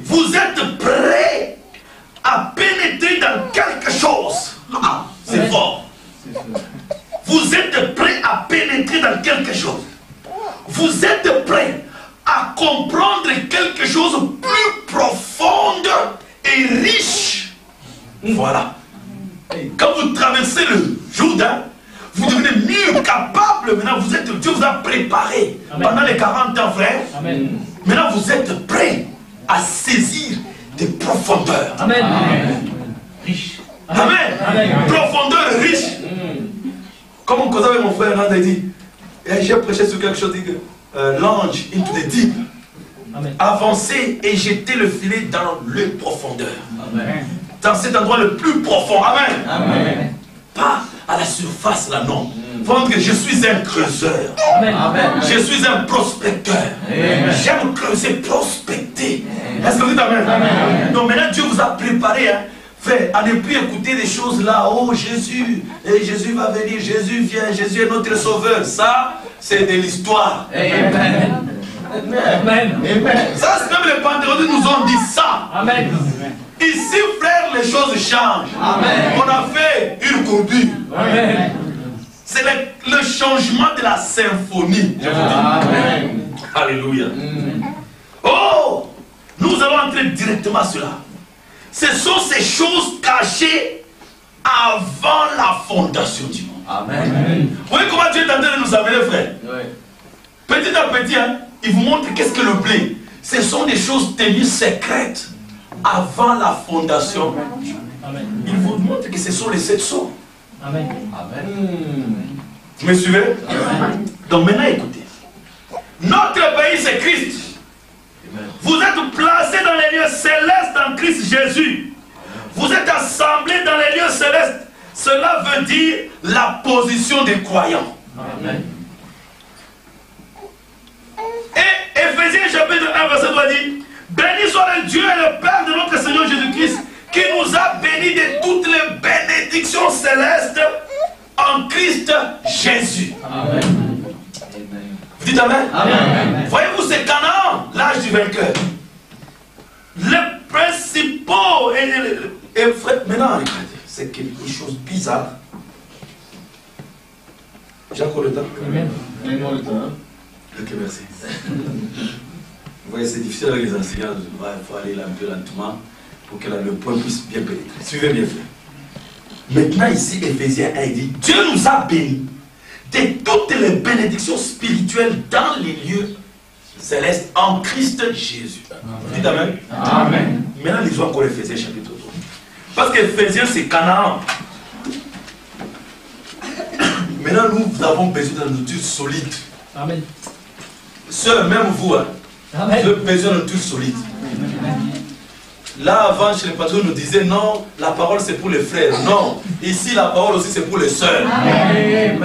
Vous êtes prêt à pénétrer dans quelque chose. Ah, c'est fort. Vous êtes prêt à pénétrer dans quelque chose. Vous êtes prêt à comprendre quelque chose plus profonde et riche. Voilà. Quand vous traversez le Jourdain, vous devenez mieux capable. Maintenant, Dieu vous a préparé. Amen. Pendant les 40 ans, frère. Amen. Maintenant, vous êtes prêt à saisir des profondeurs. Amen. Riche. Amen. Amen. Profondeur riche. Comme on causait avec mon frère, il dit, j'ai prêché sur quelque chose, il dit que l'ange into the deep. Amen. Avancer et jeter le filet dans le profondeur. Amen. Dans cet endroit le plus profond. Amen. Amen. Pas à la surface là, non. Il faut dire que je suis un creuseur. Amen. Amen. Je suis un prospecteur. J'aime creuser, prospecter. Est-ce que vous dites amen? Amen. Donc maintenant Dieu vous a préparé, hein, frère, à ne plus écouter des choses là. Oh Jésus, et Jésus va venir, Jésus vient, Jésus est notre sauveur. Ça, c'est de l'histoire. Amen. Amen. Ça, c'est même les pentecôtistes nous ont dit ça. Amen. Ici, frère, les choses changent. Amen. On a fait une courbure. Amen. C'est le changement de la symphonie. Je vous dis. Amen. Alléluia. Oh, nous allons entrer directement sur là. Ce sont ces choses cachées avant la fondation du monde. Amen. Vous voyez comment Dieu est en train de nous amener, frère? Petit à petit, hein, il vous montre qu'est-ce que le blé. Ce sont des choses tenues secrètes. avant la fondation. Amen. Il vous montre que ce sont les 7 sceaux. Amen. Vous me suivez? Donc maintenant écoutez. Notre pays c'est Christ. Vous êtes placés dans les lieux célestes en Christ Jésus. Vous êtes assemblés dans les lieux célestes. Cela veut dire la position des croyants. Amen. Et Éphésiens chapitre 1 verset 3 dit: béni soit le Dieu et le Père de notre Seigneur Jésus-Christ, qui nous a bénis de toutes les bénédictions célestes en Christ Jésus. Amen. Vous dites Amen? Amen. Voyez-vous, c'est Canaan, l'âge du vainqueur. Les principaux maintenant regardez, c'est quelque chose de bizarre. J'ai encore le temps? Amen. Ok, merci. Vous voyez, c'est difficile avec les enseignants. Il faut aller un peu lentement pour que le point puisse bien pénétrer. Suivez bien, frère. Maintenant, ici, Éphésiens 1, il dit: Dieu nous a bénis de toutes les bénédictions spirituelles dans les lieux célestes en Christ Jésus. Vous dites Amen? Amen. Maintenant, lisons encore Éphésiens chapitre 3. Parce qu'Éphésiens, c'est Canaan. Maintenant, nous avons besoin d'une nourriture solide. Amen. Sœurs, même vous, hein, vous Amen. avez besoin d'une nourriture solide. Là, avant, chez les patrons, nous disaient non, la parole c'est pour les frères. Non, ici, la parole aussi c'est pour les sœurs. Amen.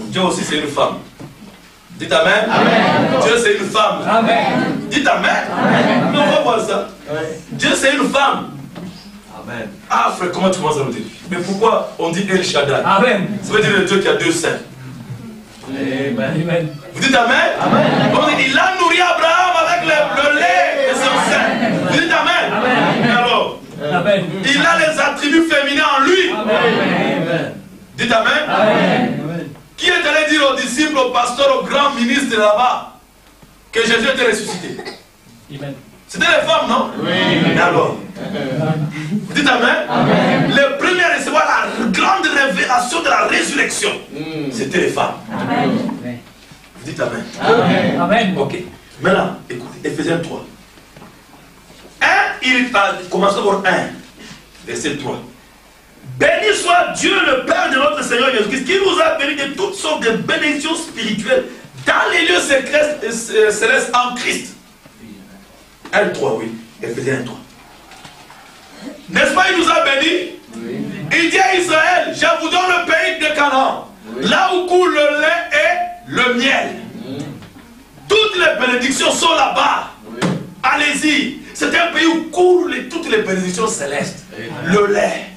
Dieu aussi c'est une femme. Dites Amen. Amen. Dieu c'est une femme. Amen. Dites Amen. Amen. Non, on va voir ça. Dieu c'est une femme. Amen. Ah frère, comment tu commences à nous dire? Mais pourquoi on dit El Shaddai? Amen. Ça veut dire le Dieu qui a 2 seins. Amen. Vous dites Amen? Amen. Donc, il a nourri Abraham avec le lait de son sein. Vous dites Amen? Amen. Alors, Amen. il a les attributs féminins en lui. Amen. Dites Amen. Amen. Qui est allé dire aux disciples, aux pasteurs, aux grands ministres là-bas que Jésus était ressuscité? Amen. C'était les femmes, non? Oui. Et alors? Vous dites Amen? Amen. Les premiers à recevoir la grande révélation de la résurrection, c'était les femmes. Amen. Vous dites Amen? Amen. Amen. Ok. Maintenant, écoutez, Éphésiens 3. Il commence par 1, verset 3. Béni soit Dieu le Père de notre Seigneur Jésus-Christ, qui nous a bénis de toutes sortes de bénédictions spirituelles dans les lieux célestes en Christ. 1, 3, oui. Éphésiens 1, 3. N'est-ce pas, il nous a bénis? Oui. Il dit à Israël: je vous donne le pays de Canaan, oui, là où coule le lait et le miel. Toutes les bénédictions sont là-bas. Oui. Allez-y. C'est un pays où coulent toutes les bénédictions célestes. Le lait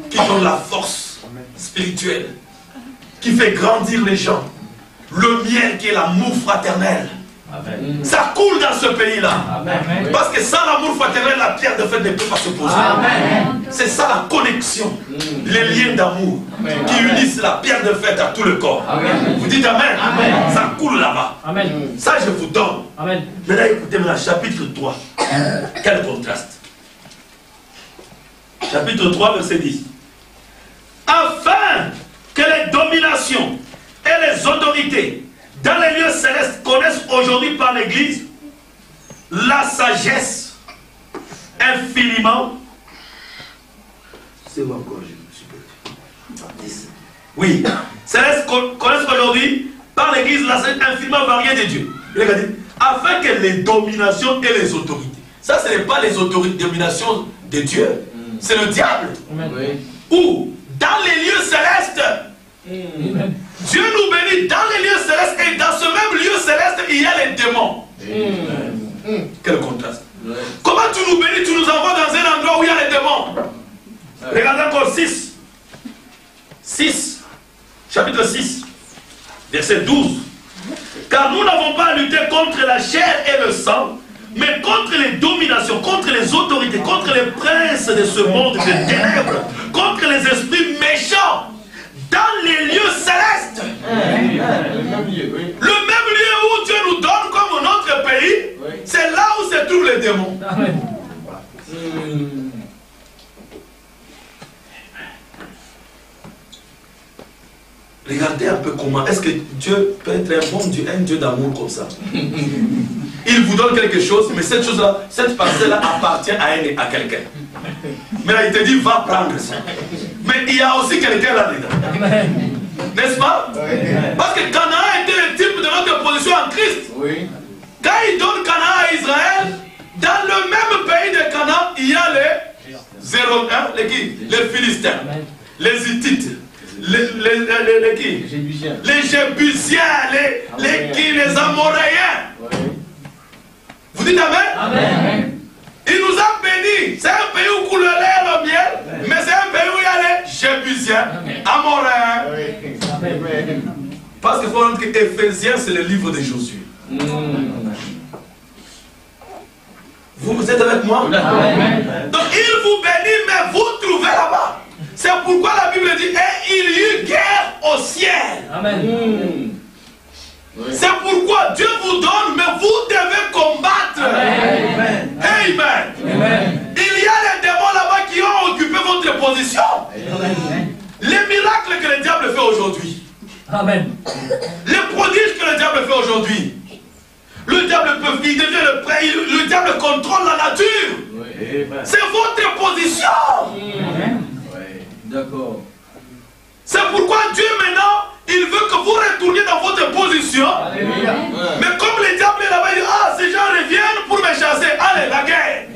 qui donne la force spirituelle, qui fait grandir les gens. Le miel qui est l'amour fraternel. Amen. Ça coule dans ce pays-là. Parce que sans l'amour fraternel, la pierre de fait ne peut pas se poser. C'est ça la connexion, les liens d'amour qui unissent la pierre de fait à tout le corps. Amen. Vous dites Amen. Amen. Ça coule là-bas. Ça je vous donne. Amen. Maintenant écoutez maintenant, chapitre 3. Quel contraste. Chapitre 3, verset 10. Afin que les dominations et les autorités dans les lieux célestes connaissent aujourd'hui par l'Église la sagesse infiniment. C'est où encore, je me suis perdu. Oui, célestes connaissent aujourd'hui par l'Église la sagesse infiniment variée de Dieu. Regardez, afin que les dominations et les autorités. Ça, ce n'est pas les dominations de Dieu, c'est le diable. Oui. Ou dans les lieux célestes. Dieu nous bénit dans les lieux célestes et dans ce même lieu céleste, il y a les démons. Quel contraste. Comment tu nous bénis, tu nous envoies dans un endroit où il y a les démons. Regardez encore 6. 6. Chapitre 6. Verset 12. Car nous n'avons pas à lutter contre la chair et le sang, mais contre les dominations, contre les autorités, contre les princes de ce monde de ténèbres, contre les esprits méchants dans les lieux célestes. Le même lieu où Dieu nous donne comme notre pays, c'est là où se trouvent les démons. Regardez un peu comment est-ce que Dieu peut être un bon Dieu, un Dieu d'amour comme ça. il vous donne quelque chose, mais cette chose-là, cette parcelle-là appartient à quelqu'un. Mais là, il te dit, va prendre ça. Mais il y a aussi quelqu'un là-dedans. N'est-ce pas? Parce que Canaan était le type de notre position en Christ. Quand il donne Canaan à Israël, dans le même pays de Canaan, il y a les 01, les Philistins, les Hittites, les Jébusiens, les Amoréens. Vous dites Amen? Amen. Il nous a bénis. C'est un pays où coule le lait et le miel, mais c'est un pays où il y a les Jébusiens, Amoréens. Parce qu'il faut voir que Éphésiens, c'est le livre de Josué. Vous êtes avec moi? Amen. Donc il vous bénit, mais vous trouvez là-bas. C'est pourquoi la Bible dit, et il y eut guerre au ciel. Amen. C'est pourquoi Dieu vous donne, mais vous devez combattre. Amen. Amen. Amen. Il y a des démons là-bas qui ont occupé votre position. Amen. Les miracles que le diable fait aujourd'hui. Amen. Les prodiges que le diable fait aujourd'hui. Le diable peut vider le diable contrôle la nature. Oui. C'est votre position. D'accord. C'est pourquoi Dieu maintenant, il veut que vous retourniez dans votre position. Alléluia. Mais comme le diable est là-bas, il dit, ah, ces gens reviennent pour me chasser. Allez, la guerre.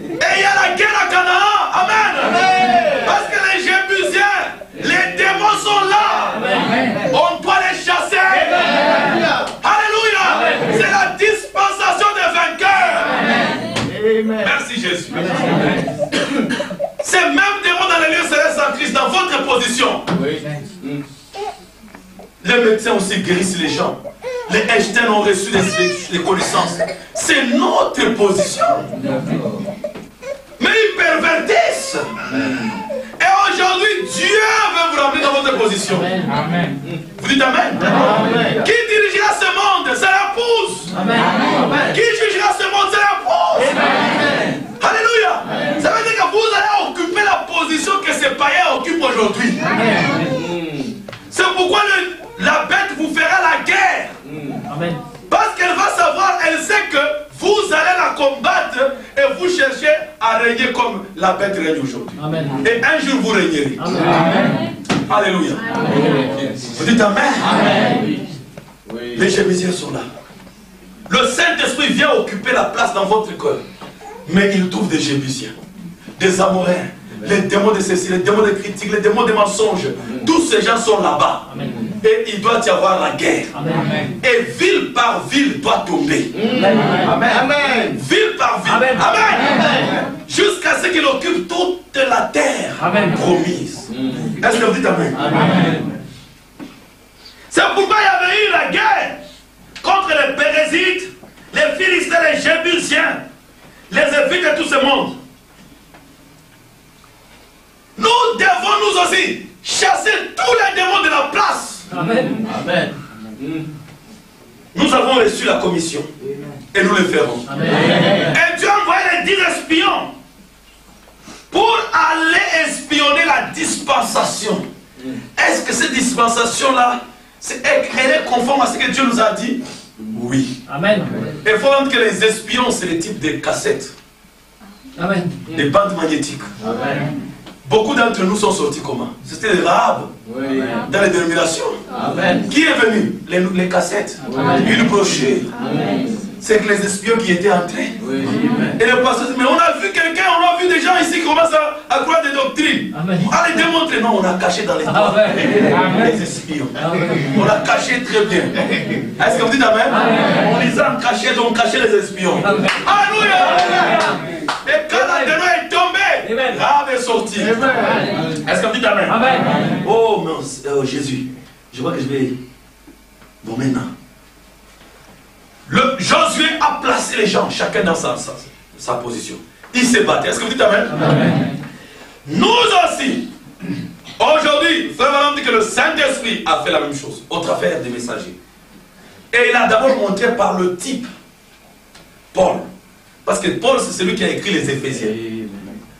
Et il y a la guerre à Canaan. Amen. Amen. Parce que les Jébusiens, les démons sont là. Amen. On doit les chasser. Amen. Alléluia. C'est la dispensation des vainqueurs. Amen. Merci Jésus. Amen. Ces mêmes démons dans les lieux célestes en Christ, dans votre position. Oui. Les médecins aussi guérissent les gens. Les Einstein ont reçu les connaissances. C'est notre position. Mais ils pervertissent. Et aujourd'hui, Dieu veut vous ramener dans votre position. Amen. Vous dites Amen. Amen. Qui dirigera ce monde? C'est l'épouse. Qui jugera ce monde? C'est l'épouse. Alléluia. Amen. Ça veut dire que vous allez occuper la position que ces païens occupent aujourd'hui. C'est pourquoi la bête vous fera la guerre. Amen. Parce qu'elle va savoir, elle sait que vous allez la combattre et vous cherchez à régner comme la bête règne aujourd'hui. Et un jour vous régnerez. Amen. Alléluia. Amen. Vous dites Amen. Amen. Oui. Les Jébusiens sont là. Le Saint-Esprit vient occuper la place dans votre cœur. Mais il trouve des Jébusiens, des Amoréens, les démons de ceci, les démons de critiques, les démons de mensonges. Tous ces gens sont là-bas. Et il doit y avoir la guerre. Amen. Et ville par ville doit tomber. Amen. Amen. Ville par ville. Amen. Amen. Jusqu'à ce qu'il occupe toute la terre. Amen. Promise. Est-ce que vous dites Amen? Amen. C'est pourquoi il y avait eu la guerre contre les Pérésites, les Philistins, les Jébusiens, les Éphites et tout ce monde. Nous devons nous aussi chasser tous les démons de la place. Amen. Amen. Nous avons reçu la commission et nous le ferons. Amen. Et Dieu a envoyé les 10 espions pour aller espionner la dispensation. Est-ce que cette dispensation-là, elle est conforme à ce que Dieu nous a dit? Oui. Amen. Il faut voir que les espions, c'est le type de cassettes. Amen. Des bandes magnétiques. Amen. Beaucoup d'entre nous sont sortis comment? C'était les Rahab. Oui. Dans les dénominations. Amen. Qui est venu? Les cassettes. Amen. Une brochure. C'est que les espions qui étaient entrés. Oui. Et le pasteur dit, mais on a vu quelqu'un, on a vu des gens ici qui commencent à croire des doctrines. Amen. Allez démontrer. Non, on a caché dans les toits. Les espions. Amen. On a caché très bien. Est-ce que vous dites Amen? Amen. On les a cachés, on cachait les espions. Alléluia. Et quand la démon est tombée, Rahab est sorti. Est-ce que vous dites Amen? Amen. Oh, non, Jésus, je vois que je vais... Bon, maintenant. Josué a placé les gens, chacun dans sa position. Il s'est battu. Est-ce que vous dites Amen? Amen. Nous aussi, aujourd'hui, frère Valente dit que le Saint-Esprit a fait la même chose au travers des messagers. Et il a d'abord montré par le type Paul. Parce que Paul, c'est celui qui a écrit les Éphésiens.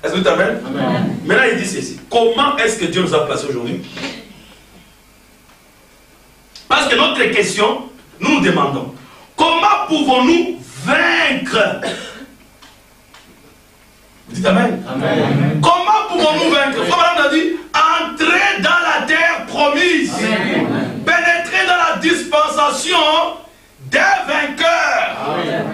Est-ce que vous dites Amen? Amen. Maintenant, il dit ceci. Comment est-ce que Dieu nous a placés aujourd'hui? Parce que notre question, nous nous demandons, comment pouvons-nous vaincre? Vous dites Amen. Amen. Comment pouvons-nous vaincre? Frère Branham a dit, entrer dans la terre promise. Amen. Pénétrer dans la dispensation des vainqueurs. Amen.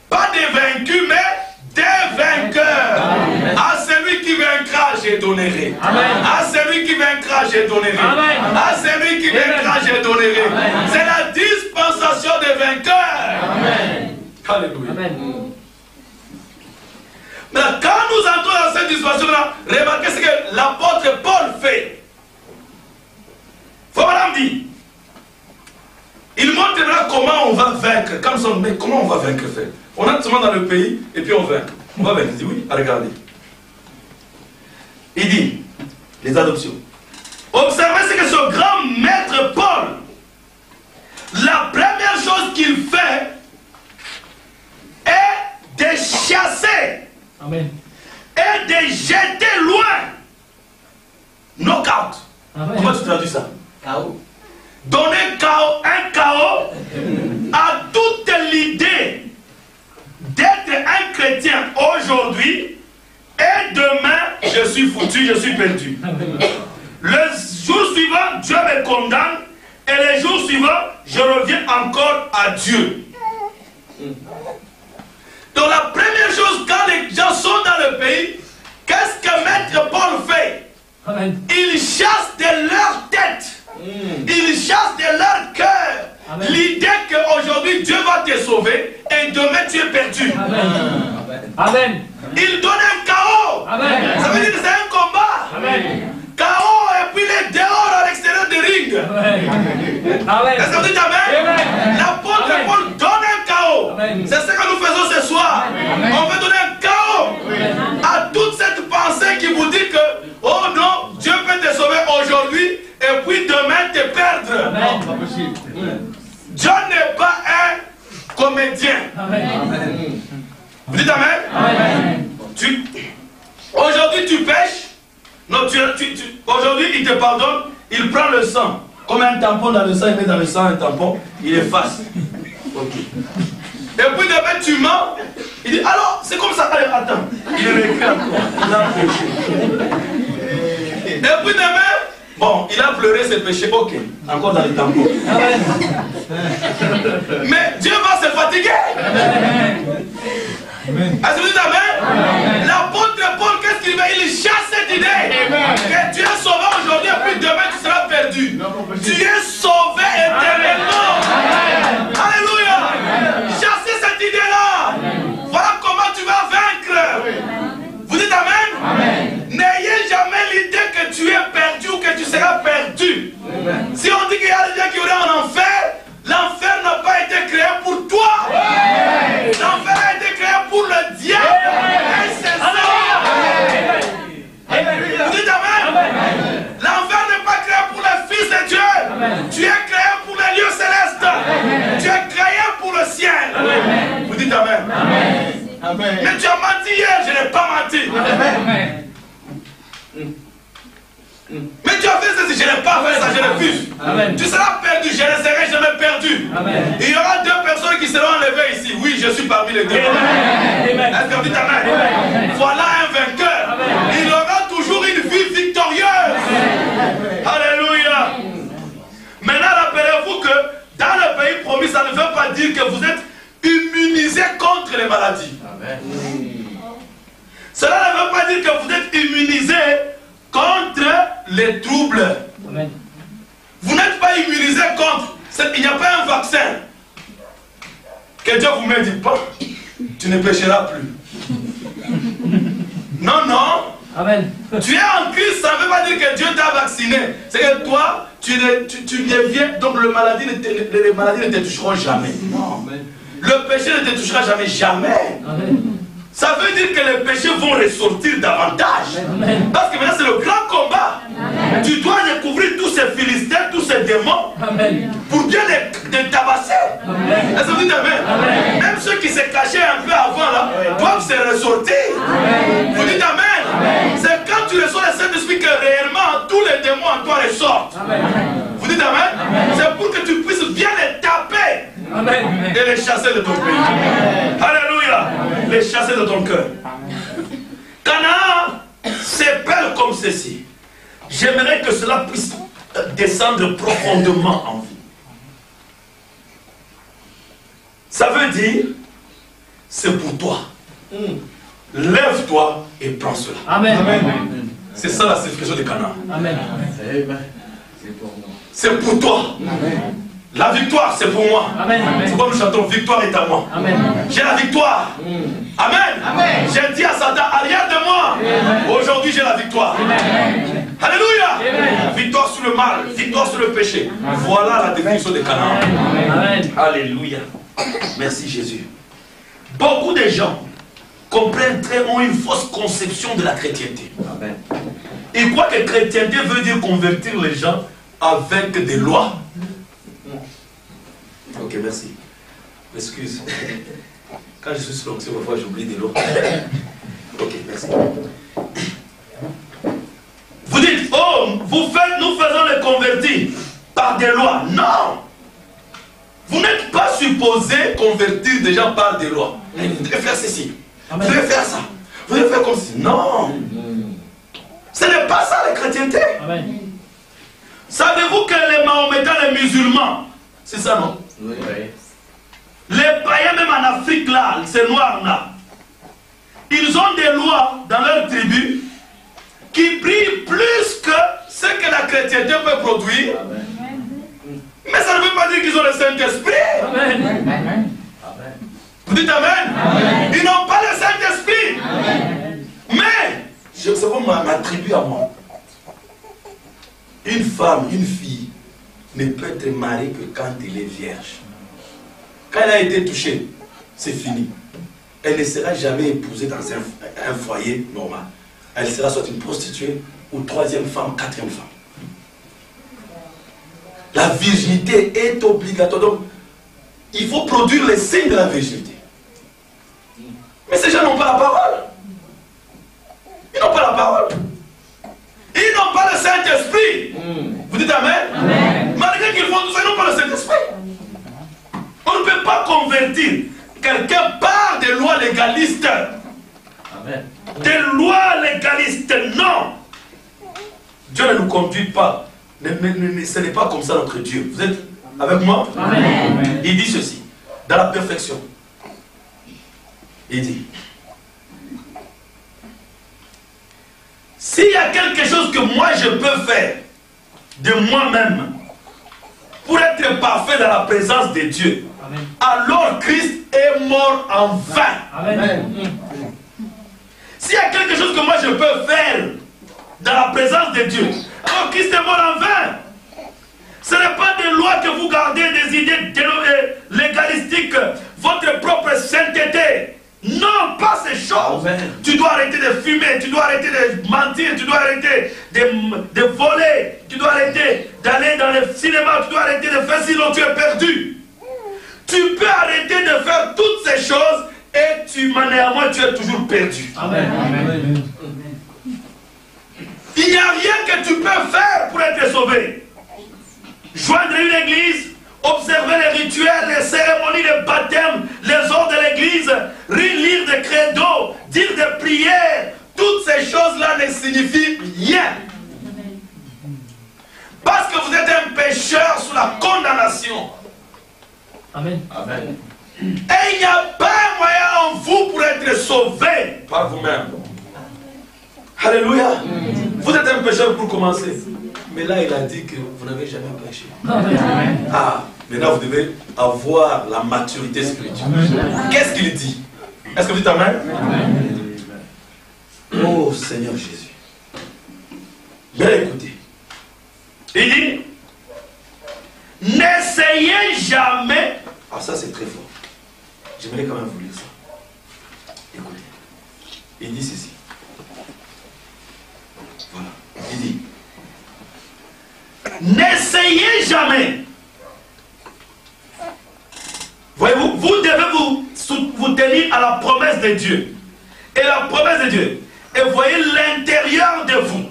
Pas des vaincus, mais des vainqueurs. Amen. À celui qui vaincra, je donnerai. Amen. À celui qui vaincra, je donnerai. Amen. À celui qui vaincra, je donnerai. Amen. C'est la dispensation des vainqueurs. Amen. Alléluia. Amen. Maintenant, quand nous entrons dans cette dispensation-là, remarquez ce que l'apôtre Paul fait. Frère dit, il montre maintenant comment on va vaincre. Quand nous sommes, mais comment on va vaincre, frère? On entre seulement dans le pays et puis on vainc. On va vaincre. Il dit oui, regardez. Il dit, les adoptions. Observez ce que ce grand maître Paul, la première chose qu'il fait est de chasser. Amen. Et de jeter loin. Knockout. Amen. Comment tu traduis ça? Chaos. Donner un chaos à toute l'idée d'être un chrétien aujourd'hui et demain je suis foutu, je suis perdu. Amen. Le jour suivant, Dieu me condamne et le jour suivant, je reviens encore à Dieu. Donc la première chose, quand les gens sont dans le pays, qu'est-ce que Maître Paul fait? Amen. Il chasse de leur tête, il chasse de leur cœur Amen. l'idée qu'aujourd'hui Dieu va te sauver et demain tu es perdu. Amen. Amen. Il donne un chaos. Amen. Ça veut dire que c'est un combat. Amen. Chaos et puis il est dehors à l'extérieur des rings. Amen. Amen. Est-ce que vous dites Amen? Amen. L'apôtre Amen. Paul donne un chaos. Amen. C'est ce que nous faisons ce soir. Amen. On veut donner un chaos à toute cette pensée qui vous dit que, oh non, Dieu peut te sauver aujourd'hui et puis demain te perdre. Amen. Non. Dieu n'est pas un comédien. Amen. Vous dites Amen? Amen. Aujourd'hui tu pêches. Non, aujourd'hui il te pardonne. Il prend le sang. Comme un tampon dans le sang, il met dans le sang un tampon. Il efface. Ok. Et puis demain tu mens. Il dit alors c'est comme ça. Allez, attends. Il réécrit encore. Il a péché. Et puis demain, bon, il a pleuré ses péchés. Ok. Encore dans le tampon. Mais Dieu va se fatiguer. Est-ce que vous dites Amen? L'apôtre Paul, qu'est-ce qu'il fait? Il chasse cette idée que tu es sauvé aujourd'hui et puis demain tu seras perdu. Tu es sauvé éternellement. Alléluia. Chassez cette idée-là. Voilà comment tu vas vaincre. Vous dites Amen? N'ayez jamais l'idée que tu es perdu ou que tu seras perdu. Si on dit qu'il y a des gens qui auraient en enfer, l'enfer n'a pas été créé pour toi. L'enfer a été créé pour le diable et ses hommes. Vous dites Amen? L'enfer n'est pas créé pour les fils de Dieu. Tu es créé pour les lieux célestes. Tu es créé pour le ciel. Vous dites Amen? Mais tu as menti hier, je n'ai pas menti. Mais tu as fait ceci, je n'ai pas fait ça, je refuse. Tu seras perdu, je ne serai jamais perdu. Amen. Il y aura deux personnes qui seront enlevées ici. Oui, je suis parmi les deux. Est-ce que vous dites Amen? Voilà un vainqueur. Il aura toujours une vie victorieuse. Alléluia. Maintenant, rappelez-vous que dans le pays promis, ça ne veut pas dire que vous êtes immunisé contre les maladies. Cela ne veut pas dire que vous êtes immunisé contre les troubles. Amen. Vous n'êtes pas immunisé contre. Il n'y a pas un vaccin. Que Dieu vous ne dit pas, tu ne pécheras plus. Non, non. Amen. Tu es en Christ, ça ne veut pas dire que Dieu t'a vacciné. C'est que toi, tu deviens. Donc les maladies ne te toucheront jamais. Non. Le péché ne te touchera jamais. Jamais. Amen. Ça veut dire que les péchés vont ressortir davantage. Amen. Parce que maintenant c'est le grand combat. Amen. Tu dois découvrir tous ces Philistins, tous ces démons. Amen. Pour bien les tabasser. Est-ce que vous dites Amen? Amen? Même ceux qui se cachaient un peu avant là, doivent se ressortir. Amen. Vous dites Amen? C'est quand tu reçois le Saint-Esprit que réellement tous les démons en toi ressortent. Amen. Vous dites Amen? C'est pour que tu puisses bien les taper. Amen. et les chasser de ton pays. Alléluia. Les chasser de ton cœur. Canaan s'épelle comme ceci. J'aimerais que cela puisse descendre profondément en vous. Ça veut dire, c'est pour toi. Lève-toi et prends cela. Amen. C'est ça la signification de Canaan. Amen. C'est pour toi. Amen. La victoire, c'est pour moi. Amen. C'est comme nous chantons, victoire est à moi. Amen. J'ai la victoire. Amen. Amen. J'ai dit à Satan, arrière de moi. Aujourd'hui, j'ai la victoire. Amen. Alléluia. Amen. Victoire sur le mal, victoire sur le péché. Voilà la définition de Canaan. Amen. Alléluia. Merci Jésus. Beaucoup de gens ont une fausse conception de la chrétienté. Amen. Ils croient que chrétienté veut dire convertir les gens avec des lois. Ok, merci. Excuse. Quand je suis sur l'onction, parfois j'oublie des lois. Ok, merci. Vous dites, oh, nous faisons les convertis par des lois. Non! Vous n'êtes pas supposé convertir des gens par des lois. Vous devez faire ceci. Vous devez faire ça. Vous devez faire comme ceci. Non! Ce n'est pas ça la chrétienté. Amen. Savez-vous que les Mahométans, les musulmans, c'est ça non? Oui. Les païens, même en Afrique là, ces noirs là, ils ont des lois dans leur tribu qui brillent plus que ce que la chrétienté peut produire. Amen. Mais ça ne veut pas dire qu'ils ont le Saint-Esprit. Amen. Amen. Vous dites Amen? Amen. Ils n'ont pas le Saint-Esprit. Amen. Mais, c'est comme ma tribu à moi. Une femme, une fille, ne peut être mariée que quand elle est vierge. Quand elle a été touchée, c'est fini. Elle ne sera jamais épousée dans un foyer normal. Elle sera soit une prostituée ou troisième femme, quatrième femme. La virginité est obligatoire. Donc, il faut produire les signes de la virginité. Mais ces gens n'ont pas la parole. Ils n'ont pas la parole. Ils n'ont pas le Saint-Esprit. Vous dites Amen? Amen. Malgré qu'ils font tout ça, ils n'ont pas le Saint-Esprit. On ne peut pas convertir quelqu'un par des lois légalistes. Amen. Des lois légalistes, non. Dieu ne nous conduit pas. Ce n'est pas comme ça notre Dieu. Vous êtes avec moi? Amen. Il dit ceci, dans la perfection. Il dit, s'il y a quelque chose que moi je peux faire de moi-même pour être parfait dans la présence de Dieu, Amen. alors Christ est mort en vain. Amen. S'il y a quelque chose que moi je peux faire dans la présence de Dieu, alors Christ est mort en vain. Ce n'est pas des lois que vous gardez, des idées légalistiques, votre propre sainteté. Non, pas ces choses. Amen. Tu dois arrêter de fumer, tu dois arrêter de mentir, tu dois arrêter de voler, tu dois arrêter d'aller dans le cinéma, tu dois arrêter de faire sinon tu es perdu. Tu peux arrêter de faire toutes ces choses et néanmoins tu es toujours perdu. Amen. Amen. Il n'y a rien que tu peux faire pour être sauvé. Joindre une église, observer les rituels, les cérémonies, les baptêmes, les ordres de l'église, lire des credos, dire des prières, toutes ces choses-là ne signifient rien. Parce que vous êtes un pécheur sous la condamnation. Amen. Amen. Et il n'y a pas un moyen en vous pour être sauvé par vous-même. Alléluia. Vous êtes un pécheur pour commencer. Mais là, il a dit que vous n'avez jamais péché. Amen. Ah, maintenant vous devez avoir la maturité spirituelle. Qu'est-ce qu'il dit? Est-ce que vous dites Amen? Amen. Oh Seigneur Jésus. Bien écoutez. Il dit, n'essayez jamais. Ah, ça c'est très fort. J'aimerais quand même vous lire ça. Écoutez. Il dit ceci. Voilà. Il dit, n'essayez jamais. Voyez-vous, vous devez vous tenir à la promesse de Dieu. Et la promesse de Dieu. Et voyez l'intérieur de vous.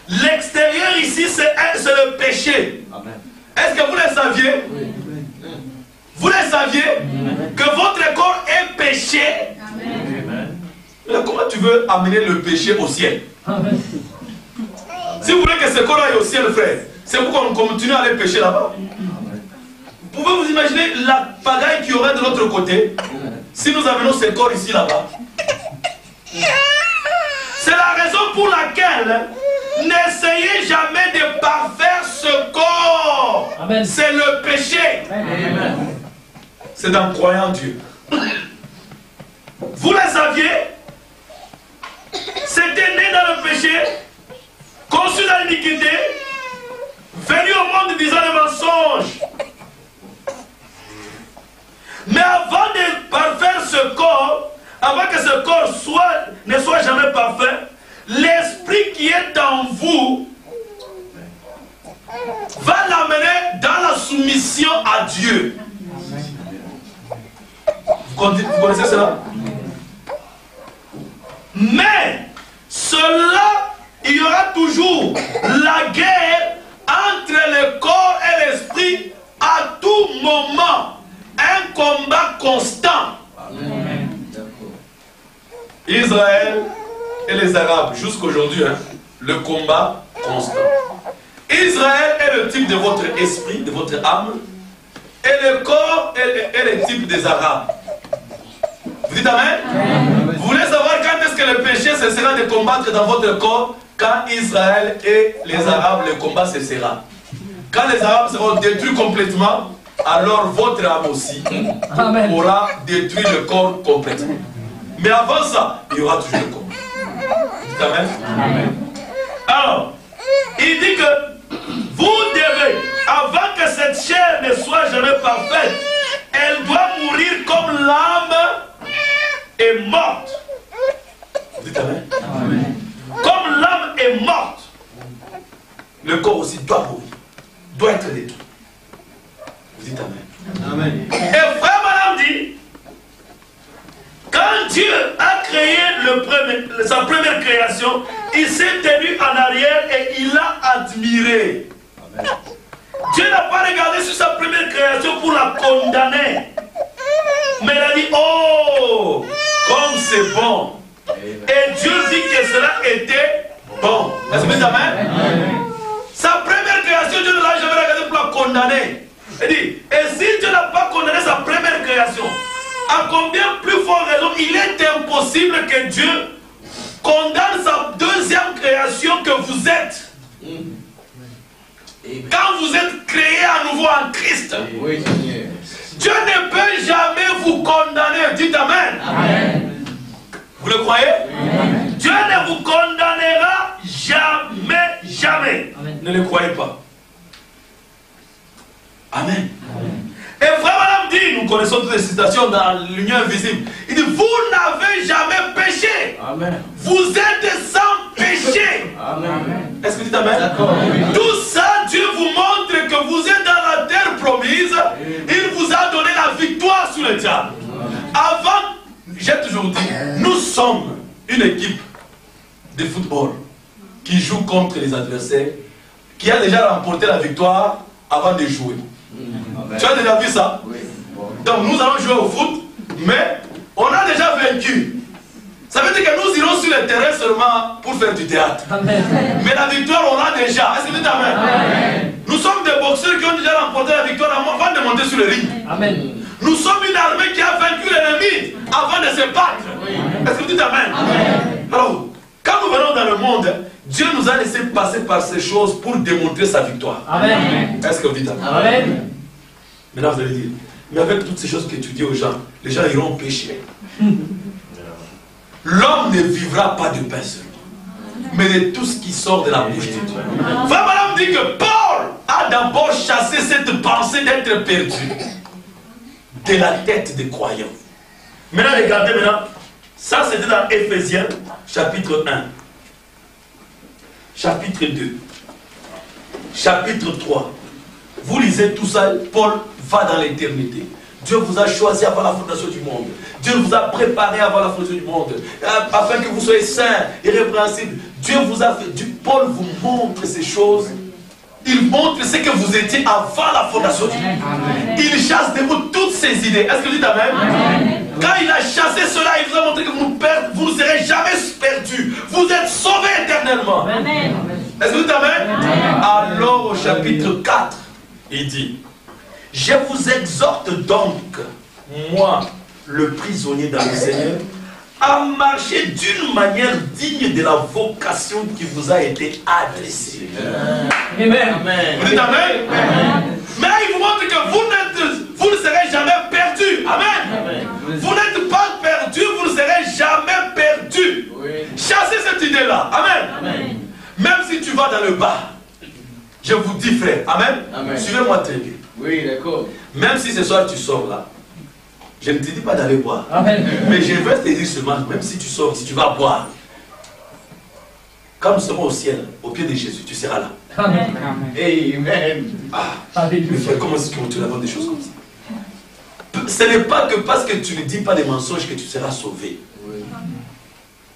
L'extérieur ici, c'est le péché. Est-ce que vous le saviez? Oui. Vous le saviez que votre corps est péché. Comment tu veux amener le péché au ciel? Si vous voulez que ce corps aille au ciel, frère, c'est pour qu'on continue à aller pécher là-bas. Vous pouvez vous imaginer la pagaille qu'il y aurait de l'autre côté si nous amenons ce corps ici là-bas. C'est la raison pour laquelle n'essayez jamais de parfaire ce corps. C'est le péché. C'est en croyant en Dieu. Vous le saviez? C'était né dans le péché, conçu dans l'iniquité, venu au monde disant le mensonge. Mais avant de parfaire ce corps, avant que ce corps ne soit jamais parfait, l'esprit qui est en vous va l'amener dans la soumission à Dieu. Vous connaissez cela? Mais cela, il y aura toujours la guerre entre le corps et l'esprit à tout moment. Un combat constant. Amen. Israël et les Arabes, jusqu'aujourd'hui, le combat constant. Israël est le type de votre esprit, de votre âme, et le corps est le type des Arabes. Vous dites Amen? Vous voulez savoir quand est-ce que le péché cessera de combattre dans votre corps? Quand Israël et les Arabes, le combat cessera. Quand les Arabes seront détruits complètement, alors votre âme aussi aura détruit le corps complètement. Mais avant ça, il y aura toujours le corps. Dites Amen. Amen. Alors, il dit que vous devez, avant que cette chair ne soit jamais parfaite, elle doit mourir comme l'âme est morte. Dites Amen. Amen. Comme l'âme est morte, le corps aussi doit mourir, doit être détruit. Vous dites Amen. Amen. Et frère Madame dit, quand Dieu a créé sa première création, il s'est tenu en arrière et il l'a admiré. Amen. Dieu n'a pas regardé sur sa première création pour la condamner. Mais il a dit, oh, comme c'est bon. Et Dieu dit que cela était bon. Est-ce que vous dites Amen? Sa première création, Dieu ne l'a jamais regardé pour la condamner. Il dit, et si Dieu n'a pas condamné sa première création, à combien plus fort raison il est impossible que Dieu condamne sa deuxième création que vous êtes. Quand vous êtes créé à nouveau en Christ, Dieu ne peut jamais vous condamner. Dites Amen. Amen. Vous le croyez? Amen. Dieu ne vous condamnera jamais, jamais. Amen. Ne le croyez pas. Amen. Amen. Et frère Madame dit, nous connaissons toutes les citations dans l'union invisible. Il dit, vous n'avez jamais péché. Amen. Vous êtes sans péché. Amen. Est-ce que vous dites Amen? Tout ça, Dieu vous montre que vous êtes dans la terre promise. Il vous a donné la victoire sur le diable. Avant, j'ai toujours dit, nous sommes une équipe de football qui joue contre les adversaires, qui a déjà remporté la victoire avant de jouer. Tu as déjà vu ça? Oui. Donc nous allons jouer au foot, mais on a déjà vaincu. Ça veut dire que nous irons sur le terrain seulement pour faire du théâtre. Amen. Mais la victoire, on l'a déjà. Est-ce que vous dites Amen? Amen. Nous sommes des boxeurs qui ont déjà remporté la victoire avant de monter sur le ring. Amen. Nous sommes une armée qui a vaincu l'ennemi avant de se battre. Oui. Est-ce que vous dites Amen? Amen. Alors, quand nous venons dans le monde, Dieu nous a laissé passer par ces choses pour démontrer sa victoire. Amen. Est-ce que vous dites Amen? Amen. Maintenant vous allez dire, mais avec toutes ces choses que tu dis aux gens, les gens iront pécher. L'homme ne vivra pas de pain seulement, mais de tout ce qui sort de la bouche de Dieu. Frère Madame dit que Paul a d'abord chassé cette pensée d'être perdu de la tête des croyants. Maintenant regardez maintenant, ça c'était dans Éphésiens chapitre 1, chapitre 2, chapitre 3. Vous lisez tout ça, Paul va dans l'éternité. Dieu vous a choisi avant la fondation du monde. Dieu vous a préparé avant la fondation du monde, afin que vous soyez saints, irrépréhensibles. Dieu vous a fait, Paul vous montre ces choses il montre ce que vous étiez avant la fondation du monde. Il chasse de vous toutes ces idées. Est-ce que vous dites Amen? Quand il a chassé cela, il vous a montré que vous ne serez jamais perdus. Vous êtes sauvés éternellement. Est-ce que vous dites Amen? Alors au chapitre 4, il dit, je vous exhorte donc, moi, le prisonnier dans le Seigneur, à marcher d'une manière digne de la vocation qui vous a été adressée. Amen. Vous dites Amen? Mais il vous montre que vous ne serez jamais perdus. Amen. Vous n'êtes pas perdus, vous ne serez jamais perdus. Chassez cette idée-là. Amen. Même si tu vas dans le bas, je vous dis frère, Amen. Suivez-moi très bien. Oui, d'accord. Même si ce soir tu sors là, je ne te dis pas d'aller boire. Amen. Mais je vais te dire seulement, même si tu sors, si tu vas boire, quand nous serons au ciel, au pied de Jésus, tu seras là. Amen. Amen. Mais frère, comment est-ce que tu racontes des choses comme ça? Ce n'est pas que parce que tu ne dis pas des mensonges que tu seras sauvé.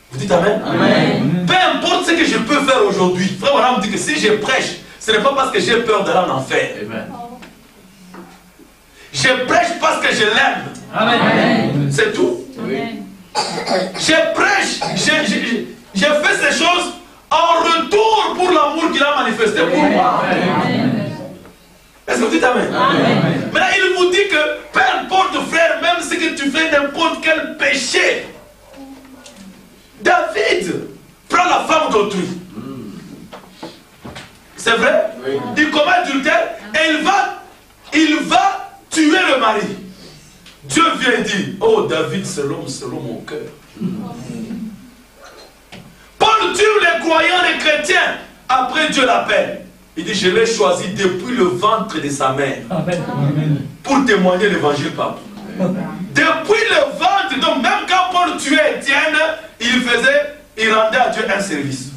Vous dites Amen? Amen. Peu importe ce que je peux faire aujourd'hui. Frère Branham me dit que si je prêche, ce n'est pas parce que j'ai peur d'aller en enfer. Amen. Je prêche parce que je l'aime. Amen. C'est tout. Oui. Je prêche, je fais ces choses en retour pour l'amour qu'il a manifesté pour moi. Est-ce que vous dites Amen? Maintenant, il vous dit que peu importe frère, même si que tu fais n'importe quel péché, David prend la femme d'autrui. C'est vrai? Oui. Il commet adultère et il va tuer le mari. Dieu vient et dit, oh David, c'est l'homme selon mon cœur. Paul tue les croyants, les chrétiens. Après Dieu l'appelle. Il dit, je l'ai choisi depuis le ventre de sa mère. Amen. Pour témoigner l'évangile partout. Depuis le ventre, donc même quand Paul tuait Étienne, il rendait à Dieu un service.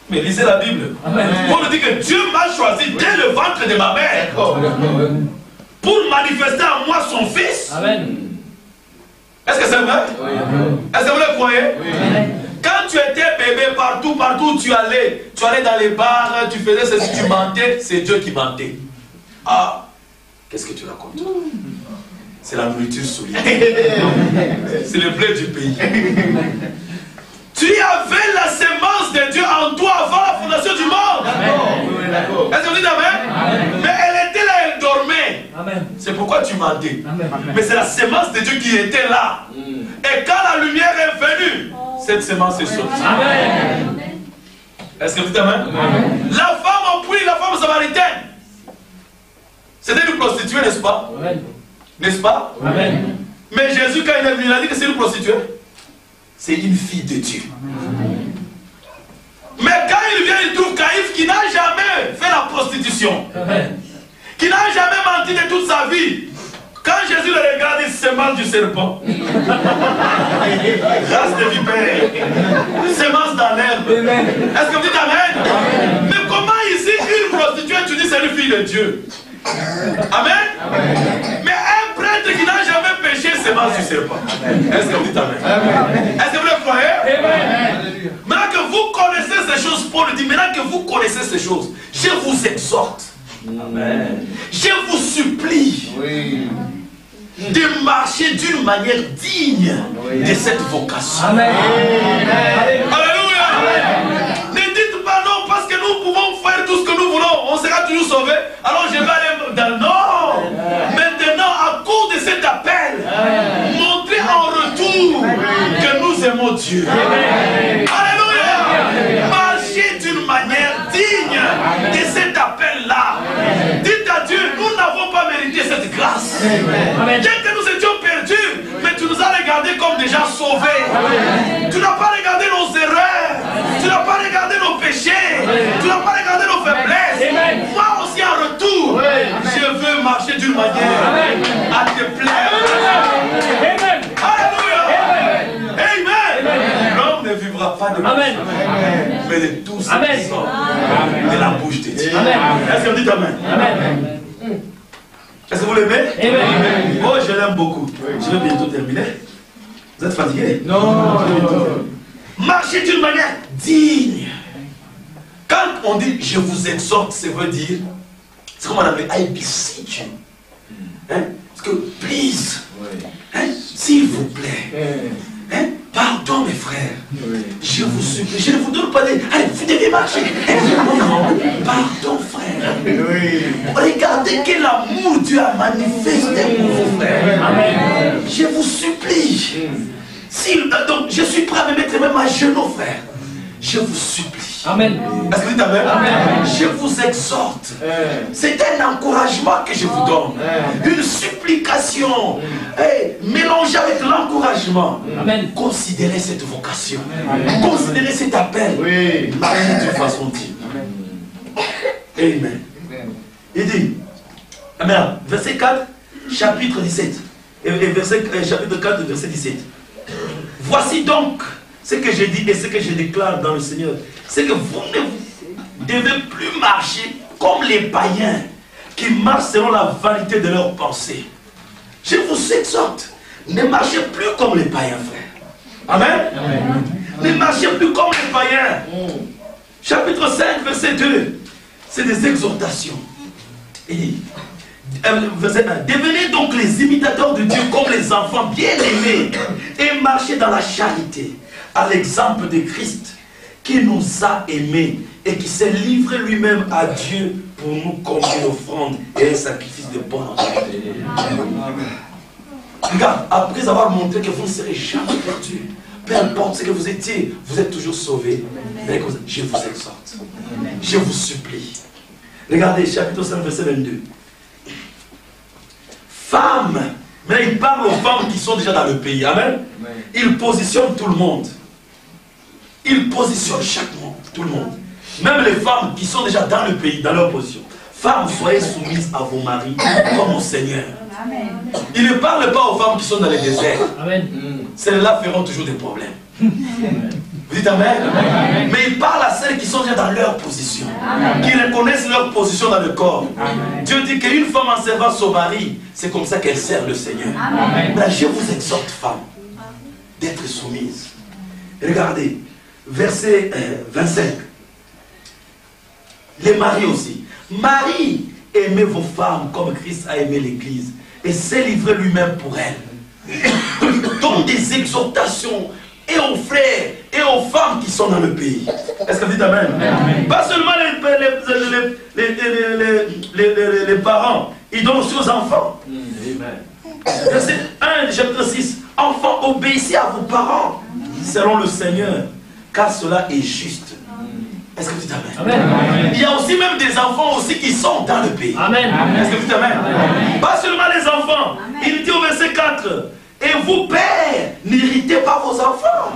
Mais lisez la Bible. Amen. Paul dit que Dieu m'a choisi dès le ventre de ma mère pour manifester en moi son fils. Amen. Est-ce que c'est vrai? Oui. Est-ce que vous le croyez? Oui. Quand tu étais bébé, partout où tu allais dans les bars, tu faisais ceci, tu mentais, c'est Dieu qui mentait. Ah, qu'est-ce que tu racontes? C'est la nourriture solide. C'est le blé du pays. Tu avais la sémence de Dieu en toi avant la fondation du monde. Est-ce que vous dites Amen? Mais elle était là, elle dormait. Amen. C'est pourquoi tu mentais. Amen. Mais c'est la sémence de Dieu qui était là. Et quand la lumière est venue, cette sémence est sortie. Amen. Est-ce que vous dites Amen? La femme au puits, la femme samaritaine, c'était une prostituée, n'est-ce pas? Amen. N'est-ce pas? Amen. Mais Jésus, quand il est venu, il a dit que c'est une prostituée. C'est une fille de Dieu. Mais quand il vient, il trouve Caïphe qui n'a jamais fait la prostitution. Amen. Qui n'a jamais menti de toute sa vie. Quand Jésus le regarde, il se mange du serpent. Race de vipère. Semence dans l'herbe. Est-ce que vous dites Amen? Mais comment ici, une prostituée, tu dis c'est une fille de Dieu? Amen? Mais un prêtre qui n'a jamais péché se mange du serpent. Est-ce que vous dites Amen? Est-ce que vous le croyez? Maintenant que vous connaissez ces choses, Paul dit, maintenant que vous connaissez ces choses, je vous exhorte. Amen. Je vous supplie de marcher d'une manière digne de cette vocation. Amen. Alléluia. Ne dites pas non parce que nous pouvons faire tout ce que nous voulons. On sera toujours sauvés. Alors je vais aller dans... Non. Maintenant, à cause de cet appel, montrez en retour que nous aimons Dieu. Alléluia. Marchez d'une manière digne de cet appel-là. Dites à Dieu, nous n'avons pas mérité cette grâce. Bien que nous étions perdus, mais tu nous as regardés comme déjà sauvés. Tu n'as pas regardé nos erreurs. Tu n'as pas regardé nos péchés. Tu n'as pas regardé nos faiblesses. Moi aussi en retour, je veux marcher d'une manière à te plaire. Alléluia. Amen. L'homme ne vivra pas de Amen. mais de tout ce Amen. qui sort de la bouche de Dieu. Amen. Est-ce que vous dites Amen? Amen. Est-ce que vous l'aimez? Amen. Oh, je l'aime beaucoup. Je vais bientôt terminer. Vous êtes fatigué? Non. Marchez d'une manière digne Quand on dit je vous exhorte, ça veut dire, c'est comme on appelle I beseech you. Hein? Parce que, please, hein? S'il vous plaît, hein? Pardon mes frères, je vous supplie, je ne vous donne pas des... Allez, vous devez marcher. Pardon frère. Regardez quel amour Dieu a manifesté pour vos frères. Amen. Je vous supplie. Donc, je suis prêt à me mettre même à genoux, frère. Je vous supplie. Amen. Est-ce que vous dites amen? Amen. Je vous exhorte. C'est un encouragement que je vous donne. Une supplication. Mélangée avec l'encouragement. Considérez cette vocation. Considérez cet appel. Marchez d'une façon digne. Amen. Il dit, amen. Verset 4, chapitre 17. Chapitre 4, verset 17. Voici donc ce que je dis et ce que je déclare dans le Seigneur. C'est que vous ne devez plus marcher comme les païens qui marchent selon la vanité de leurs pensées. Je vous exhorte, ne marchez plus comme les païens, frère. Amen. Amen. Ne marchez plus comme les païens. Chapitre 5, verset 2. C'est des exhortations. Il dit, verset 1. Devenez donc les imitateurs de Dieu comme les enfants bien-aimés et marchez dans la charité, à l'exemple de Christ qui nous a aimés et qui s'est livré lui-même à Dieu pour nous comme une offrande et un sacrifice de bonne volonté. Regarde, après avoir montré que vous ne serez jamais perdus, peu importe ce que vous étiez, vous êtes toujours sauvés. Je vous exhorte, je vous supplie. Regardez, chapitre 5, verset 22. Femmes, mais il parle aux femmes qui sont déjà dans le pays. Amen. Il positionne tout le monde. Il positionne tout le monde. Même les femmes qui sont déjà dans le pays, dans leur position. Femmes, soyez soumises à vos maris comme au Seigneur. Amen. Il ne parle pas aux femmes qui sont dans les déserts. Celles-là feront toujours des problèmes. Vous dites amen? Amen. Mais il parle à celles qui sont déjà dans leur position. Amen. Qui reconnaissent leur position dans le corps. Amen. Dieu dit qu'une femme en servant son mari, c'est comme ça qu'elle sert le Seigneur. Mais je vous exhorte, femmes, d'être soumises. Regardez, verset 25. Les maris aussi. Marie, aimez vos femmes comme Christ a aimé l'Église et s'est livré lui-même pour elle. Donc des exhortations et aux frères et aux femmes qui sont dans le pays. Est-ce que vous dites amen? Amen. Pas seulement les parents, ils donnent aussi aux enfants. Verset 1 du chapitre 6. Enfants, obéissez à vos parents selon le Seigneur, car cela est juste. Est-ce que vous dites amen? Amen? Il y a aussi même des enfants aussi qui sont dans le pays. Amen. Est-ce que vous dites amen? Amen? Pas seulement les enfants. Amen. Il dit au verset 4. Et vous, pères, n'irritez pas vos enfants.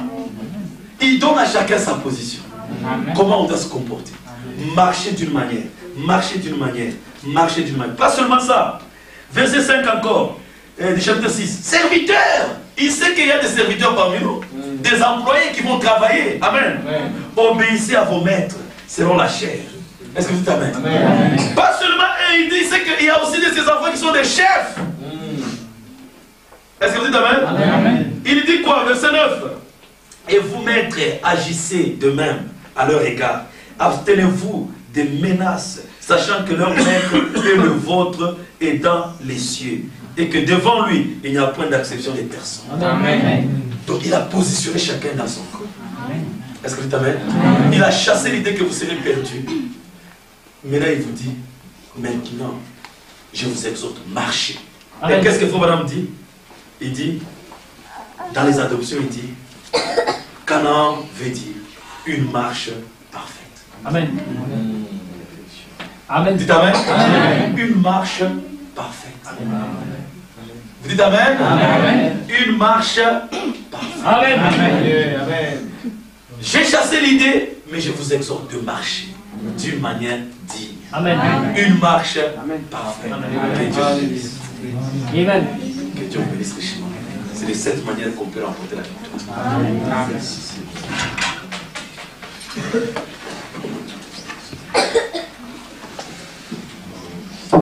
Il donne à chacun sa position. Amen. Comment on doit se comporter. Marcher d'une manière. Marcher d'une manière. Marcher d'une manière. Pas seulement ça. Verset 5 encore. Du chapitre 6. Serviteurs. Il sait qu'il y a des serviteurs parmi nous. Des employés qui vont travailler. Amen. Amen. Obéissez à vos maîtres selon la chair. Est-ce que vous dites amen? Amen. Pas seulement, il dit qu'il y a aussi de ces enfants qui sont des chefs. Est-ce que vous dites amen? Amen. Il dit quoi? Verset 9. Et vous, maîtres, agissez de même à leur égard. Abstenez-vous des menaces, sachant que leur maître et le vôtre est dans les cieux. Et que devant lui, il n'y a point d'acception des personnes. Amen. Donc il a positionné chacun dans son corps. Est-ce que vous dites amen? Amen. Il a chassé l'idée que vous serez perdus. Mais là il vous dit, maintenant, je vous exhorte, marchez. Et qu'est-ce que Frère Branham dit? Il dit, dans les adoptions, il dit, Canaan veut dire une marche parfaite. Amen. Amen. Dites amen. Amen. Une marche parfaite. Amen. Vous dites amen? Amen. Une marche parfaite. Amen. Amen. Amen. J'ai chassé l'idée, mais je vous exhorte de marcher d'une manière digne. Amen. Une marche parfaite. Amen. Que Dieu bénisse. Amen. Que Dieu bénisse richement. C'est de cette manière qu'on peut remporter la victoire. Amen.